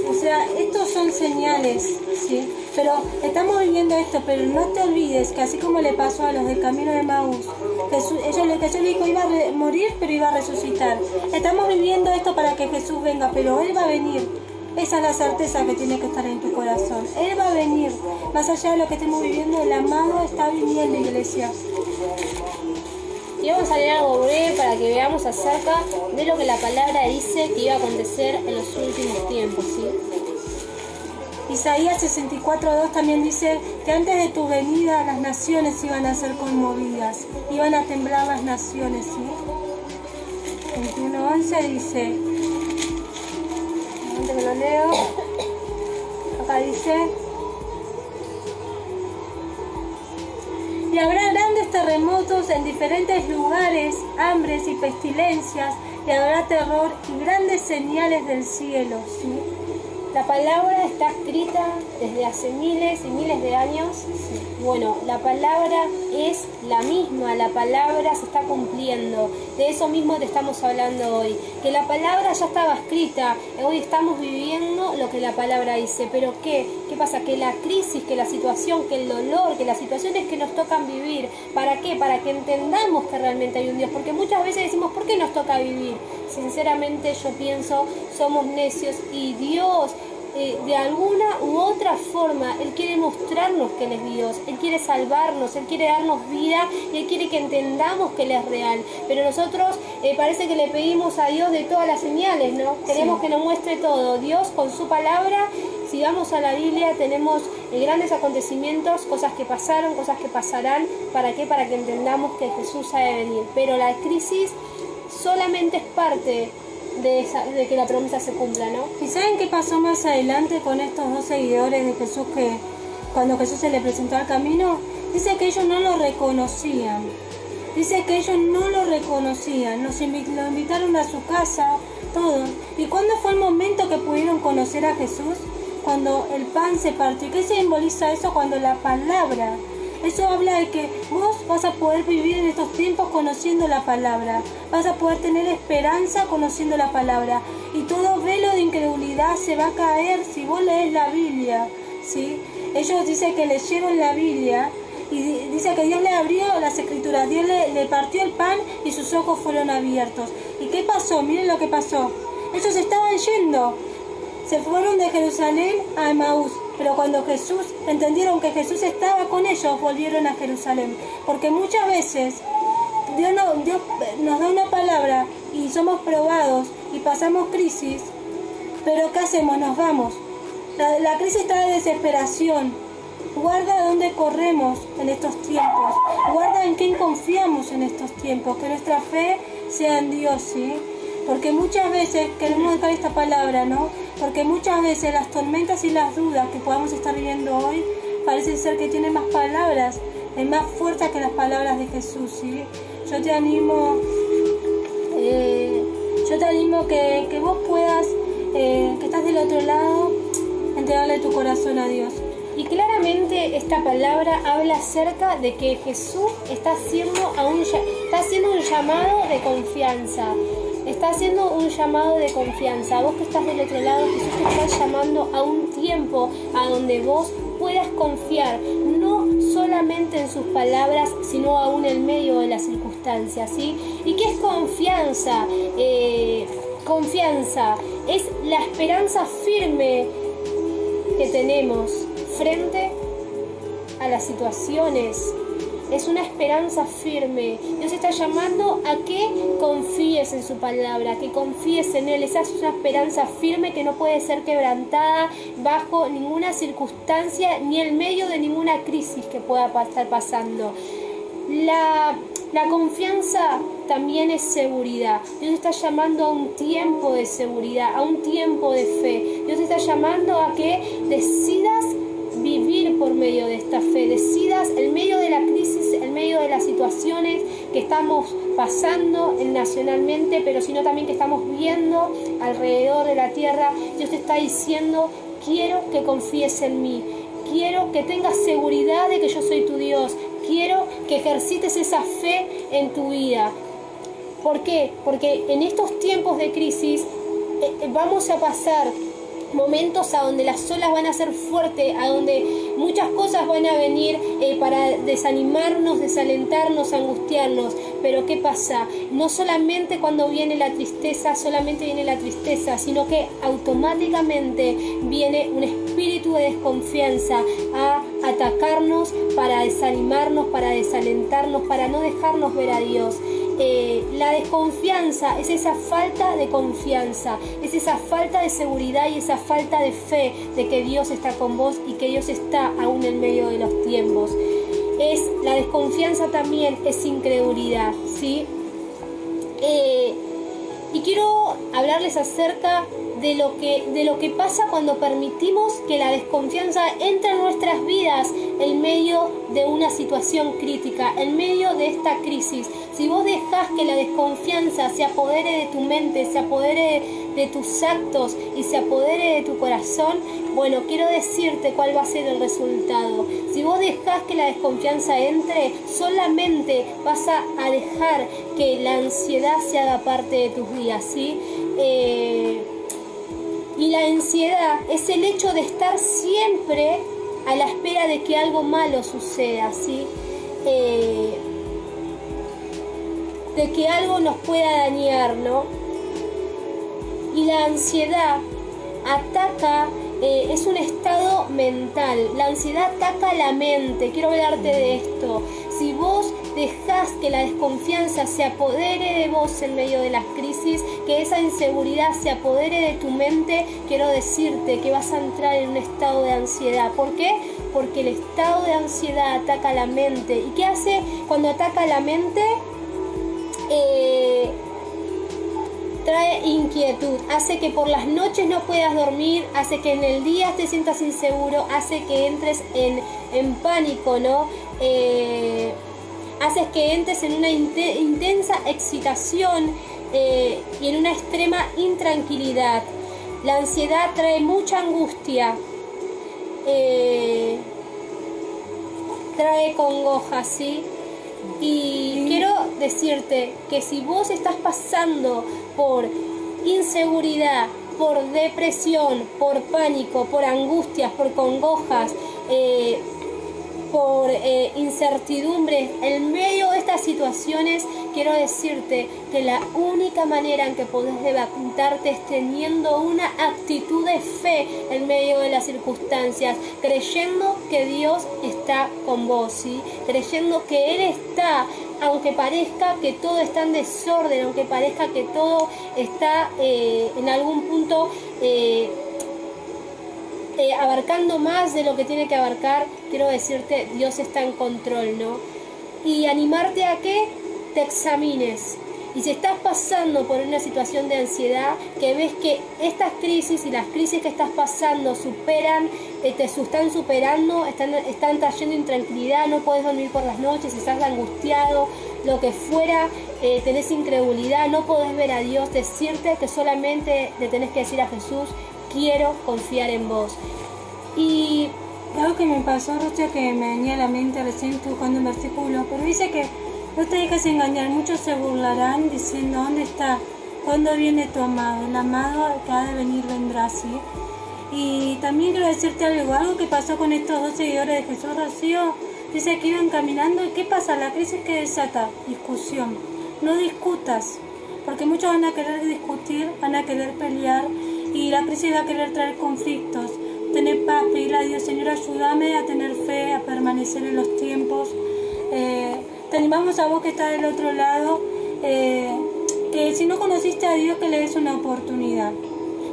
O sea, estos son señales, ¿sí? Pero estamos viviendo esto, pero no te olvides que así como le pasó a los del camino de Maús, Jesús le dijo iba a morir, pero iba a resucitar. Estamos viviendo esto para que Jesús venga, pero Él va a venir. Esa es la certeza que tiene que estar en tu corazón. Él va a venir. Más allá de lo que estemos viviendo, el amado está viniendo, iglesia. Y vamos a leer algo breve para que veamos acerca de lo que la palabra dice que iba a acontecer en los últimos tiempos, ¿sí? Isaías 64:2 también dice que antes de tu venida las naciones iban a ser conmovidas, iban a temblar las naciones, ¿sí? 21:11 dice, antes que lo leo, acá dice, y habrá grandes terremotos en diferentes lugares, hambres y pestilencias, y habrá terror y grandes señales del cielo, ¿sí? La palabra está escrita desde hace miles y miles de años. Sí. Bueno, la palabra es la misma, la palabra se está cumpliendo. De eso mismo te estamos hablando hoy. Que la palabra ya estaba escrita, hoy estamos viviendo lo que la palabra dice. Pero ¿qué pasa? Que la crisis, que la situación, que el dolor, que las situaciones que nos tocan vivir, ¿para qué? Para que entendamos que realmente hay un Dios. Porque muchas veces decimos, ¿por qué nos toca vivir? Sinceramente yo pienso, somos necios y Dios, de alguna u otra forma, Él quiere mostrarnos que Él es Dios, Él quiere salvarnos, Él quiere darnos vida y Él quiere que entendamos que Él es real. Pero nosotros parece que le pedimos a Dios de todas las señales, ¿no? Queremos que nos muestre todo. Dios con su palabra, si vamos a la Biblia, tenemos grandes acontecimientos, cosas que pasaron, cosas que pasarán. ¿Para qué? Para que entendamos que Jesús ha de venir. Pero la crisis solamente es parte de que la promesa se cumpla, ¿no? ¿Y saben qué pasó más adelante con estos dos seguidores de Jesús que cuando Jesús se le presentó al camino? Dice que ellos no lo reconocían. Lo invitaron a su casa, todo. ¿Y cuándo fue el momento que pudieron conocer a Jesús? Cuando el pan se partió. ¿Qué simboliza eso? Cuando la palabra... Eso habla de que vos vas a poder vivir en estos tiempos conociendo la palabra. Vas a poder tener esperanza conociendo la palabra. Y todo velo de incredulidad se va a caer si vos lees la Biblia, ¿sí? Ellos dicen que leyeron la Biblia y dice que Dios le abrió las escrituras. Dios le partió el pan y sus ojos fueron abiertos. ¿Y qué pasó? Miren lo que pasó. Ellos estaban yendo. Se fueron de Jerusalén a Emaús. Pero cuando entendieron que Jesús estaba con ellos, volvieron a Jerusalén. Porque muchas veces Dios nos da una palabra y somos probados y pasamos crisis, pero ¿qué hacemos? Nos vamos. La crisis está de desesperación. Guarda dónde corremos en estos tiempos. Guarda en quién confiamos en estos tiempos. Que nuestra fe sea en Dios, ¿sí? Porque muchas veces, queremos dejar esta palabra, ¿no? Porque muchas veces las tormentas y las dudas que podamos estar viviendo hoy parece ser que tienen más palabras, más fuertes que las palabras de Jesús, ¿sí? Yo te animo que vos puedas, que estás del otro lado, entregarle tu corazón a Dios. Y claramente esta palabra habla acerca de que Jesús está haciendo un llamado de confianza. Está haciendo un llamado de confianza. Vos que estás del otro lado, Jesús te está llamando a un tiempo a donde vos puedas confiar, no solamente en sus palabras, sino aún en medio de las circunstancias, ¿sí? ¿Y qué es confianza? Confianza es la esperanza firme que tenemos frente a las situaciones. Es una esperanza firme. Dios está llamando a que confíes en su palabra, que confíes en Él. Esa es una esperanza firme que no puede ser quebrantada bajo ninguna circunstancia ni en medio de ninguna crisis que pueda estar pasando. La confianza también es seguridad. Dios está llamando a un tiempo de seguridad, a un tiempo de fe. Dios está llamando a que decidas vivir por medio de esta fe, decidas en medio de la crisis, en medio de las situaciones que estamos pasando nacionalmente, pero sino también que estamos viendo alrededor de la tierra. Dios te está diciendo: quiero que confíes en mí, quiero que tengas seguridad de que yo soy tu Dios, quiero que ejercites esa fe en tu vida. ¿Por qué? Porque en estos tiempos de crisis vamos a pasar momentos a donde las olas van a ser fuertes, a donde muchas cosas van a venir para desanimarnos, desalentarnos, angustiarnos. Pero ¿qué pasa? No solamente cuando viene la tristeza, sino que automáticamente viene un espíritu de desconfianza a atacarnos, para desanimarnos, para desalentarnos, para no dejarnos ver a Dios. La desconfianza es esa falta de confianza, es esa falta de seguridad y esa falta de fe de que Dios está con vos y que Dios está aún en medio de los tiempos. La desconfianza también es incredulidad, ¿sí? Y quiero hablarles acerca de lo que pasa cuando permitimos que la desconfianza entre en nuestras vidas en medio de una situación crítica, en medio de esta crisis. Si vos dejás que la desconfianza se apodere de tu mente, se apodere de tus actos y se apodere de tu corazón, bueno, quiero decirte cuál va a ser el resultado. Si vos dejás que la desconfianza entre, solamente vas a dejar que la ansiedad se haga parte de tus días, ¿sí? Y la ansiedad es el hecho de estar siempre a la espera de que algo malo suceda, ¿sí? De que algo nos pueda dañar, ¿no? Y la ansiedad ataca, es un estado mental. La ansiedad ataca la mente. Quiero hablarte de esto. Si vos dejás que la desconfianza se apodere de vos en medio de las crisis, que esa inseguridad se apodere de tu mente, quiero decirte que vas a entrar en un estado de ansiedad. ¿Por qué? Porque el estado de ansiedad ataca la mente. ¿Y qué hace cuando ataca la mente? Trae inquietud, hace que por las noches no puedas dormir, hace que en el día te sientas inseguro, hace que entres en pánico, ¿no? Hace que entres en una intensa excitación y en una extrema intranquilidad. La ansiedad trae mucha angustia, trae congoja, ¿sí? Y quiero decirte que si vos estás pasando por inseguridad, por depresión, por pánico, por angustias, por congojas, por incertidumbres, en medio de estas situaciones, quiero decirte que la única manera en que podés levantarte es teniendo una actitud de fe en medio de las circunstancias, creyendo que Dios está con vos, ¿sí? Creyendo que Él está, aunque parezca que todo está en desorden, aunque parezca que todo está en algún punto abarcando más de lo que tiene que abarcar, quiero decirte, Dios está en control, ¿no? Y animarte a que te examines. Y si estás pasando por una situación de ansiedad, que ves que estas crisis y las crisis que estás pasando superan, te están superando, están trayendo intranquilidad, no puedes dormir por las noches, estás angustiado, lo que fuera, tenés incredulidad, no podés ver a Dios, decirte que solamente le tenés que decir a Jesús, quiero confiar en vos. Y algo que me pasó, Rocha, que me venía a la mente recién buscando un versículo, pero dice que no te dejes engañar, muchos se burlarán diciendo, ¿dónde está? ¿Cuándo viene tu amado? El amado que ha de venir vendrá, ¿sí? Y también quiero decirte algo que pasó con estos 2 seguidores de Jesús, Rocío. Dice que iban caminando, ¿y qué pasa? La crisis que desata, discusión. No discutas, porque muchos van a querer discutir, van a querer pelear, y la crisis va a querer traer conflictos. Tener paz, pedirle a Dios, Señor, ayúdame a tener fe, a permanecer en los tiempos. Te animamos a vos que estás del otro lado, que si no conociste a Dios, que le des una oportunidad.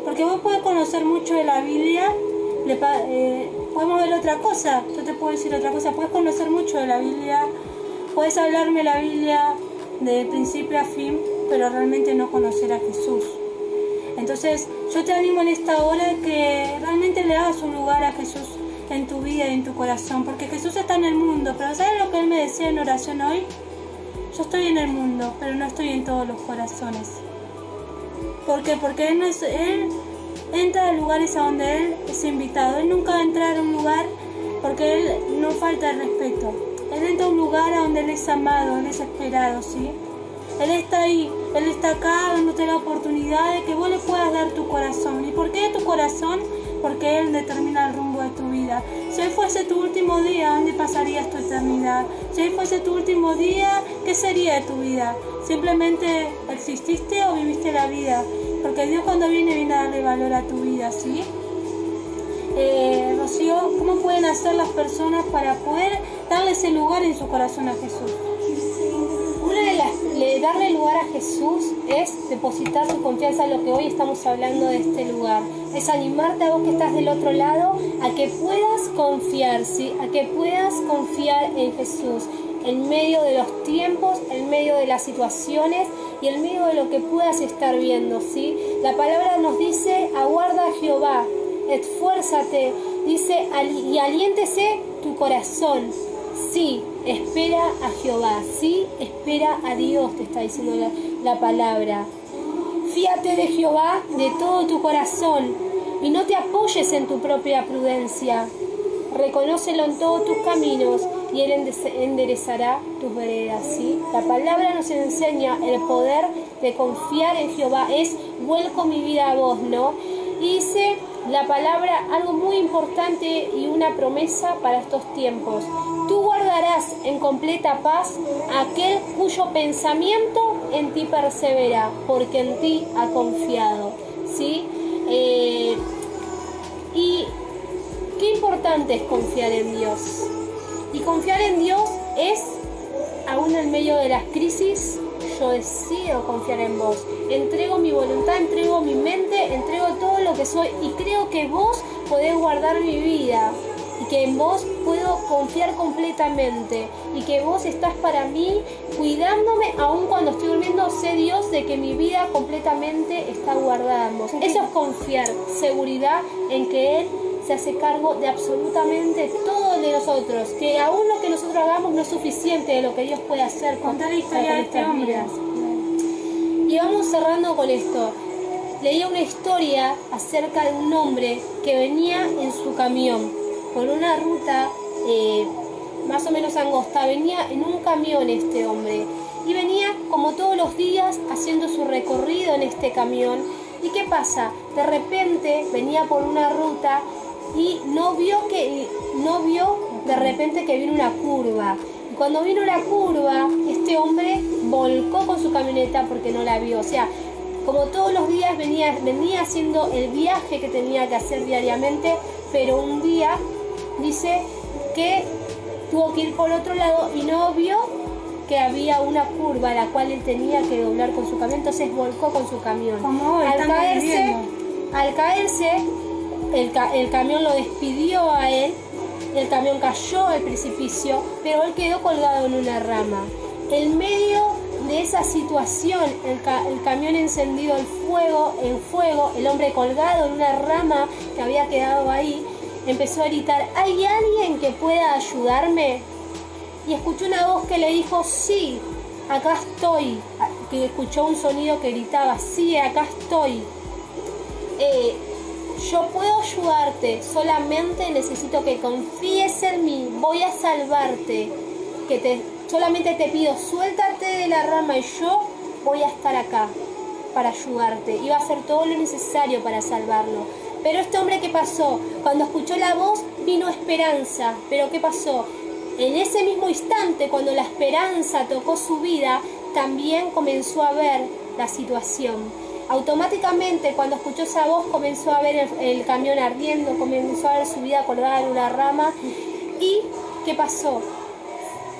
Porque vos podés conocer mucho de la Biblia, podemos ver otra cosa, yo te puedo decir otra cosa, puedes conocer mucho de la Biblia, puedes hablarme la Biblia de principio a fin, pero realmente no conocer a Jesús. Entonces yo te animo en esta hora que realmente le hagas un lugar a Jesús en tu vida y en tu corazón, porque Jesús está en el mundo, pero ¿sabes lo que Él me decía en oración hoy? Yo estoy en el mundo, pero no estoy en todos los corazones. ¿Por qué? Porque Él entra a lugares a donde Él es invitado. Él nunca va a entrar a un lugar porque Él no falta el respeto. Él entra a un lugar a donde Él es amado, Él es esperado, ¿sí? Él está ahí, Él está acá dándote la oportunidad de que vos le puedas dar tu corazón. ¿Y por qué tu corazón? Porque Él determina el rumbo de tu vida. Si hoy fuese tu último día, ¿dónde pasarías tu eternidad? Si hoy fuese tu último día, ¿qué sería de tu vida? ¿Simplemente exististe o viviste la vida? Porque Dios cuando viene a darle valor a tu vida, ¿sí? Rocío, ¿cómo pueden hacer las personas para poder darle ese lugar en su corazón a Jesús? Una de darle lugar a Jesús es depositar su confianza en lo que hoy estamos hablando de este lugar. Es animarte a vos que estás del otro lado a que puedas confiar, ¿sí? A que puedas confiar en Jesús en medio de los tiempos, en medio de las situaciones y en medio de lo que puedas estar viendo, ¿sí? La palabra nos dice, aguarda a Jehová, esfuérzate, dice, y aliéntese tu corazón. Sí, espera a Jehová, sí, espera a Dios, te está diciendo la palabra. Fíate de Jehová de todo tu corazón y no te apoyes en tu propia prudencia. Reconócelo en todos tus caminos y Él enderezará tus veredas, ¿sí? La palabra nos enseña el poder de confiar en Jehová, es vuelco mi vida a vos, ¿no? Y dice la palabra algo muy importante y una promesa para estos tiempos. Tú guardarás en completa paz a aquel cuyo pensamiento en ti persevera, porque en ti ha confiado, ¿sí? Y qué importante es confiar en Dios. Y confiar en Dios es, aún en medio de las crisis, yo decido confiar en vos. Entrego mi voluntad, entrego mi mente, entrego todo lo que soy y creo que vos podés guardar mi vida y que en vos puedo confiar completamente y que vos estás para mí cuidándome aún cuando estoy durmiendo. Sé, Dios, de que mi vida completamente está guardada en vos. Eso es confiar, seguridad en que Él se hace cargo de absolutamente todo de nosotros, que aún lo que nosotros hagamos no es suficiente de lo que Dios puede hacer con la historia de este hombre. Y vamos cerrando con esto. Leía una historia acerca de un hombre que venía en su camión por una ruta más o menos angosta. Venía en un camión este hombre y venía como todos los días haciendo su recorrido en este camión. ¿Y qué pasa? De repente venía por una ruta y no vio de repente que vino una curva. Y cuando vino la curva, este hombre volcó con su camioneta porque no la vio. O sea, como todos los días venía haciendo el viaje que tenía que hacer diariamente, pero un día dice que tuvo que ir por otro lado y no vio que había una curva a la cual él tenía que doblar con su camión, entonces volcó con su camión. Como hoy, al caerse el camión lo despidió a él, el camión cayó al precipicio, pero él quedó colgado en una rama. En medio de esa situación, el camión encendido en fuego, el hombre colgado en una rama que había quedado ahí, empezó a gritar: ¿hay alguien que pueda ayudarme? Y escuchó una voz que le dijo: sí, acá estoy. Que escuchó un sonido que gritaba: sí, acá estoy. Yo puedo ayudarte, solamente necesito que confíes en mí, voy a salvarte. Solamente te pido, suéltate de la rama y yo voy a estar acá para ayudarte. Iba a hacer todo lo necesario para salvarlo. Pero este hombre, ¿qué pasó? Cuando escuchó la voz, vino esperanza. ¿Pero qué pasó? En ese mismo instante, cuando la esperanza tocó su vida, también comenzó a ver la situación. Automáticamente, cuando escuchó esa voz, comenzó a ver el camión ardiendo, comenzó a ver su vida colgada en una rama. ¿Y qué pasó?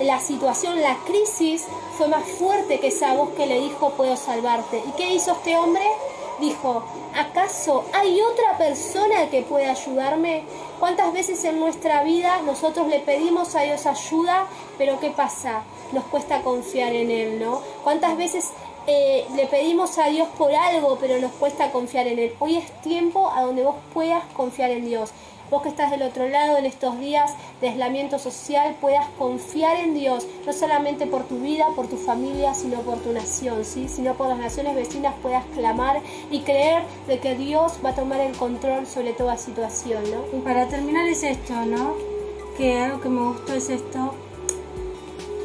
La situación, la crisis, fue más fuerte que esa voz que le dijo: puedo salvarte. ¿Y qué hizo este hombre? Dijo: ¿acaso hay otra persona que pueda ayudarme? ¿Cuántas veces en nuestra vida nosotros le pedimos a Dios ayuda, pero qué pasa? Nos cuesta confiar en Él, ¿no? ¿Cuántas veces le pedimos a Dios por algo, pero nos cuesta confiar en Él? Hoy es tiempo a donde vos puedas confiar en Dios. Vos que estás del otro lado en estos días de aislamiento social, puedas confiar en Dios, no solamente por tu vida, por tu familia, sino por tu nación, ¿sí? Sino por las naciones vecinas, puedas clamar y creer de que Dios va a tomar el control sobre toda situación, ¿no? Y para terminar es esto, ¿no? Que algo que me gustó es esto,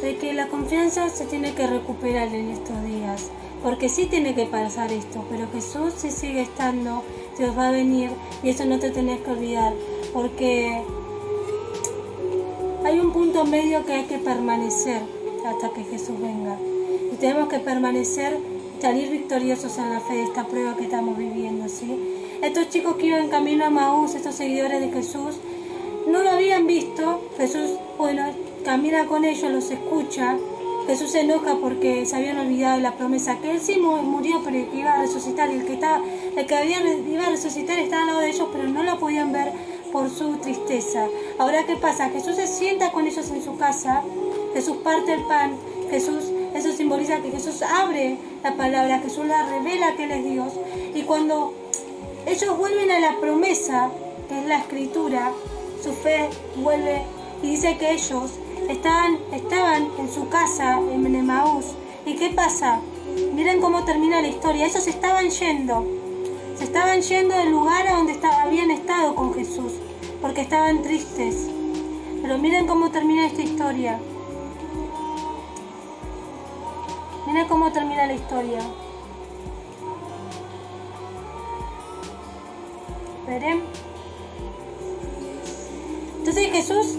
de que la confianza se tiene que recuperar en estos días, porque sí tiene que pasar esto, pero Jesús sí sigue estando, Dios va a venir y eso no te tenés que olvidar, porque hay un punto medio que hay que permanecer hasta que Jesús venga, y tenemos que permanecer, salir victoriosos en la fe de esta prueba que estamos viviendo, ¿sí? Estos chicos que iban en camino a Maús, estos seguidores de Jesús, no lo habían visto. Jesús, bueno, camina con ellos, los escucha. Jesús se enoja porque se habían olvidado de la promesa, que él sí murió, pero el que iba a resucitar, y el que iba a resucitar estaba al lado de ellos, pero no lo podían ver por su tristeza. Ahora, ¿qué pasa? Jesús se sienta con ellos en su casa, Jesús parte el pan, eso simboliza que Jesús abre la palabra, Jesús la revela que Él es Dios, y cuando ellos vuelven a la promesa, que es la Escritura, su fe vuelve, y dice que ellos estaban en su casa en Emaús. ¿Y qué pasa? Miren cómo termina la historia. Ellos se estaban yendo del lugar a donde habían estado con Jesús, porque estaban tristes. Pero miren cómo termina esta historia. Miren cómo termina la historia. ¿Verán? Entonces Jesús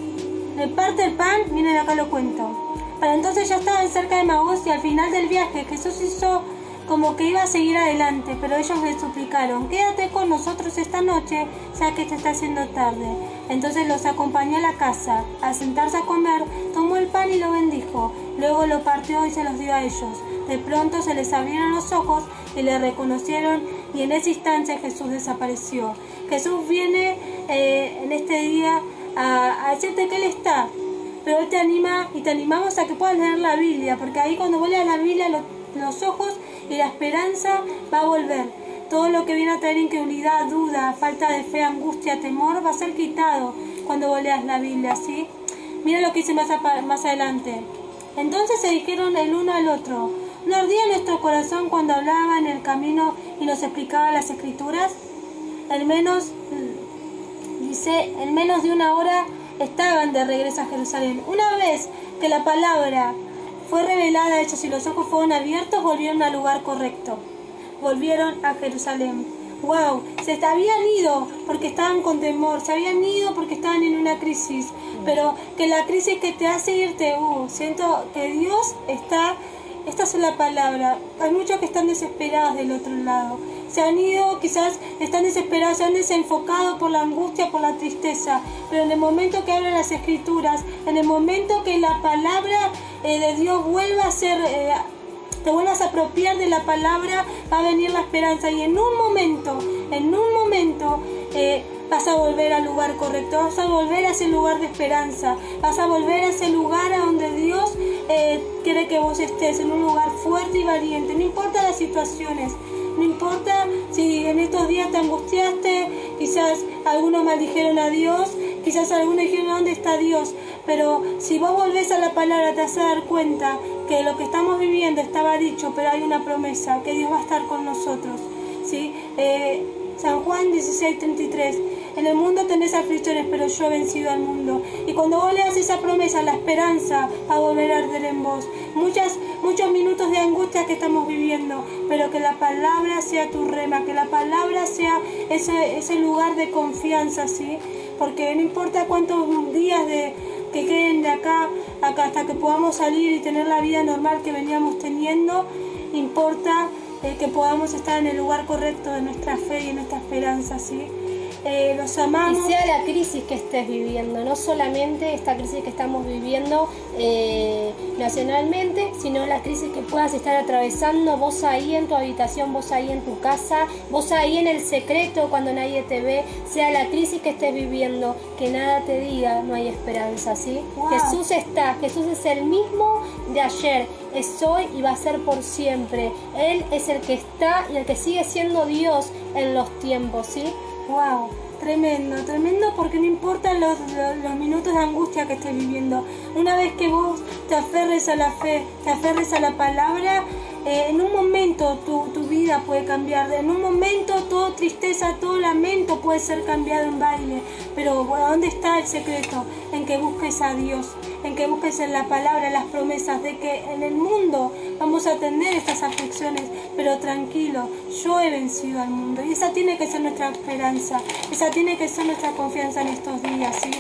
le parte el pan, miren acá lo cuento. Para entonces ya estaban cerca de Maús, y al final del viaje Jesús hizo como que iba a seguir adelante, pero ellos le suplicaron: quédate con nosotros esta noche, ya que te está haciendo tarde. Entonces los acompañó a la casa. Al sentarse a comer, tomó el pan y lo bendijo. Luego lo partió y se los dio a ellos. De pronto se les abrieron los ojos y le reconocieron, y en ese instante Jesús desapareció. Jesús viene en este día a decirte que Él está, pero Él te anima, y te animamos a que puedas leer la Biblia, porque ahí cuando vos leas la Biblia, los ojos y la esperanza va a volver. Todo lo que viene a traer incredulidad, duda, falta de fe, angustia, temor, va a ser quitado cuando vos leas la Biblia, ¿sí? Mira lo que dice más adelante. Entonces se dijeron el uno al otro: ¿no ardía nuestro corazón cuando hablaba en el camino y nos explicaba las Escrituras? En menos de una hora estaban de regreso a Jerusalén. Una vez que la palabra fue revelada a ellos y los ojos fueron abiertos, volvieron al lugar correcto. Volvieron a Jerusalén. ¡Wow! Se habían ido porque estaban con temor, se habían ido porque estaban en una crisis. Pero que la crisis que te hace irte, siento que Dios está. Esta es la palabra. Hay muchos que están desesperados del otro lado. Se han ido, quizás están desesperados, se han desenfocado por la angustia, por la tristeza. Pero en el momento que abran las Escrituras, en el momento que la palabra de Dios vuelva a ser, te vuelvas a apropiar de la palabra, va a venir la esperanza. Y en un momento, vas a volver al lugar correcto, vas a volver a ese lugar de esperanza, vas a volver a ese lugar a donde Dios quiere que vos estés, en un lugar fuerte y valiente. No importa las situaciones, no importa si en estos días te angustiaste, quizás algunos maldijeron a Dios, quizás algunos dijeron ¿dónde está Dios? Pero si vos volvés a la palabra te vas a dar cuenta que lo que estamos viviendo estaba dicho, pero hay una promesa, que Dios va a estar con nosotros, ¿sí? San Juan 16:33, en el mundo tenés aflicciones, pero yo he vencido al mundo. Y cuando vos leas esa promesa, la esperanza va a volver a arder en vos. Muchos minutos de angustia que estamos viviendo, pero que la palabra sea tu rema, que la palabra sea ese lugar de confianza, ¿sí? Porque no importa cuántos días que queden de acá hasta que podamos salir y tener la vida normal que veníamos teniendo, importa que podamos estar en el lugar correcto de nuestra fe y de nuestra esperanza, ¿sí? Los amamos. Y sea la crisis que estés viviendo, no solamente esta crisis que estamos viviendo nacionalmente, sino la crisis que puedas estar atravesando vos ahí en tu habitación, vos ahí en tu casa, vos ahí en el secreto cuando nadie te ve, sea la crisis que estés viviendo, que nada te diga, no hay esperanza, ¿sí? Wow. Jesús está, Jesús es el mismo de ayer, es hoy y va a ser por siempre. Él es el que está y el que sigue siendo Dios en los tiempos, ¿sí? Wow, tremendo, tremendo, porque no importan los minutos de angustia que estés viviendo. Una vez que vos te aferres a la fe, te aferres a la palabra, en un momento tu vida puede cambiar. En un momento toda tristeza, todo lamento puede ser cambiado en baile. Pero bueno, ¿dónde está el secreto? En que busques a Dios, en que busques en la palabra las promesas de que en el mundo vamos a tener estas aflicciones, pero tranquilo, yo he vencido al mundo. Y esa tiene que ser nuestra esperanza, esa tiene que ser nuestra confianza en estos días, ¿sí?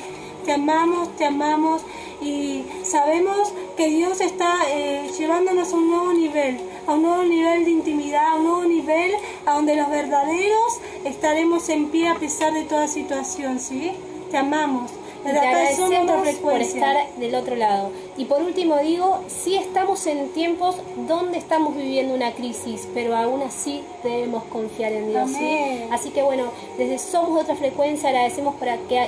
Te amamos y sabemos que Dios está llevándonos a un nuevo nivel de intimidad, a un nuevo nivel a donde los verdaderos estaremos en pie a pesar de toda situación, ¿sí? Te amamos. Y te agradecemos por estar del otro lado. Y por último digo, sí estamos en tiempos donde estamos viviendo una crisis, pero aún así debemos confiar en Dios, ¿sí? Así que bueno, desde Somos Otra Frecuencia agradecemos porque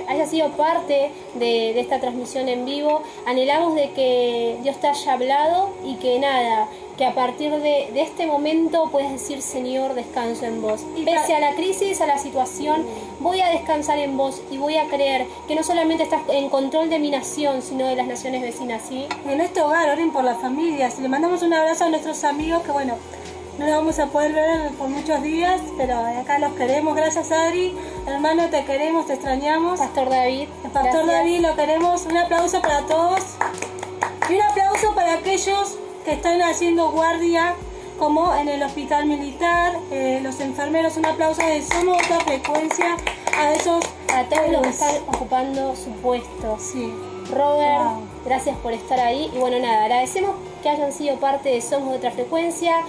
haya sido parte de esta transmisión en vivo. Anhelamos de que Dios te haya hablado y que nada, que a partir de este momento puedes decir, Señor, descanso en vos. Pese a la crisis, a la situación, voy a descansar en vos y voy a creer que no solamente estás en control de mi nación, sino de las naciones vecinas, ¿sí? En este hogar, oren por las familias. Le mandamos un abrazo a nuestros amigos que, bueno, no los vamos a poder ver por muchos días, pero acá los queremos. Gracias, Adri. Hermano, te queremos, te extrañamos. Pastor David. El Pastor David, lo queremos. Un aplauso para todos. Y un aplauso para aquellos que están haciendo guardia, como en el hospital militar, los enfermeros. Un aplauso de Somos Otra Frecuencia a todos los que están ocupando su puesto. Sí. Robert, gracias por estar ahí. Y bueno, nada, agradecemos que hayan sido parte de Somos Otra Frecuencia.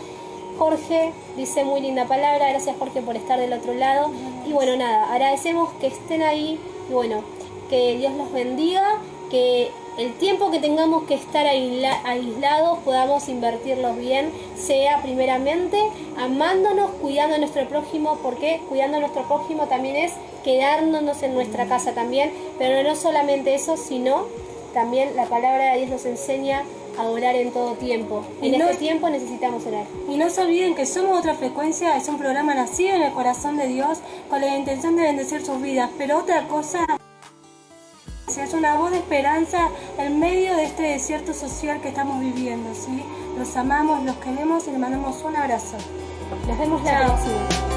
Jorge dice muy linda palabra, gracias Jorge por estar del otro lado. Y bueno, nada, agradecemos que estén ahí y bueno, que Dios los bendiga, que el tiempo que tengamos que estar aislados podamos invertirlos bien, sea primeramente amándonos, cuidando a nuestro prójimo, porque cuidando a nuestro prójimo también es quedándonos en nuestra casa también, pero no solamente eso, sino también la palabra de Dios nos enseña a orar en todo tiempo. En este tiempo necesitamos orar. Y no se olviden que Somos Otra Frecuencia es un programa nacido en el corazón de Dios con la intención de bendecir sus vidas, pero otra cosa es una voz de esperanza en medio de este desierto social que estamos viviendo, ¿sí? Los amamos, los queremos y les mandamos un abrazo. Nos vemos la próxima.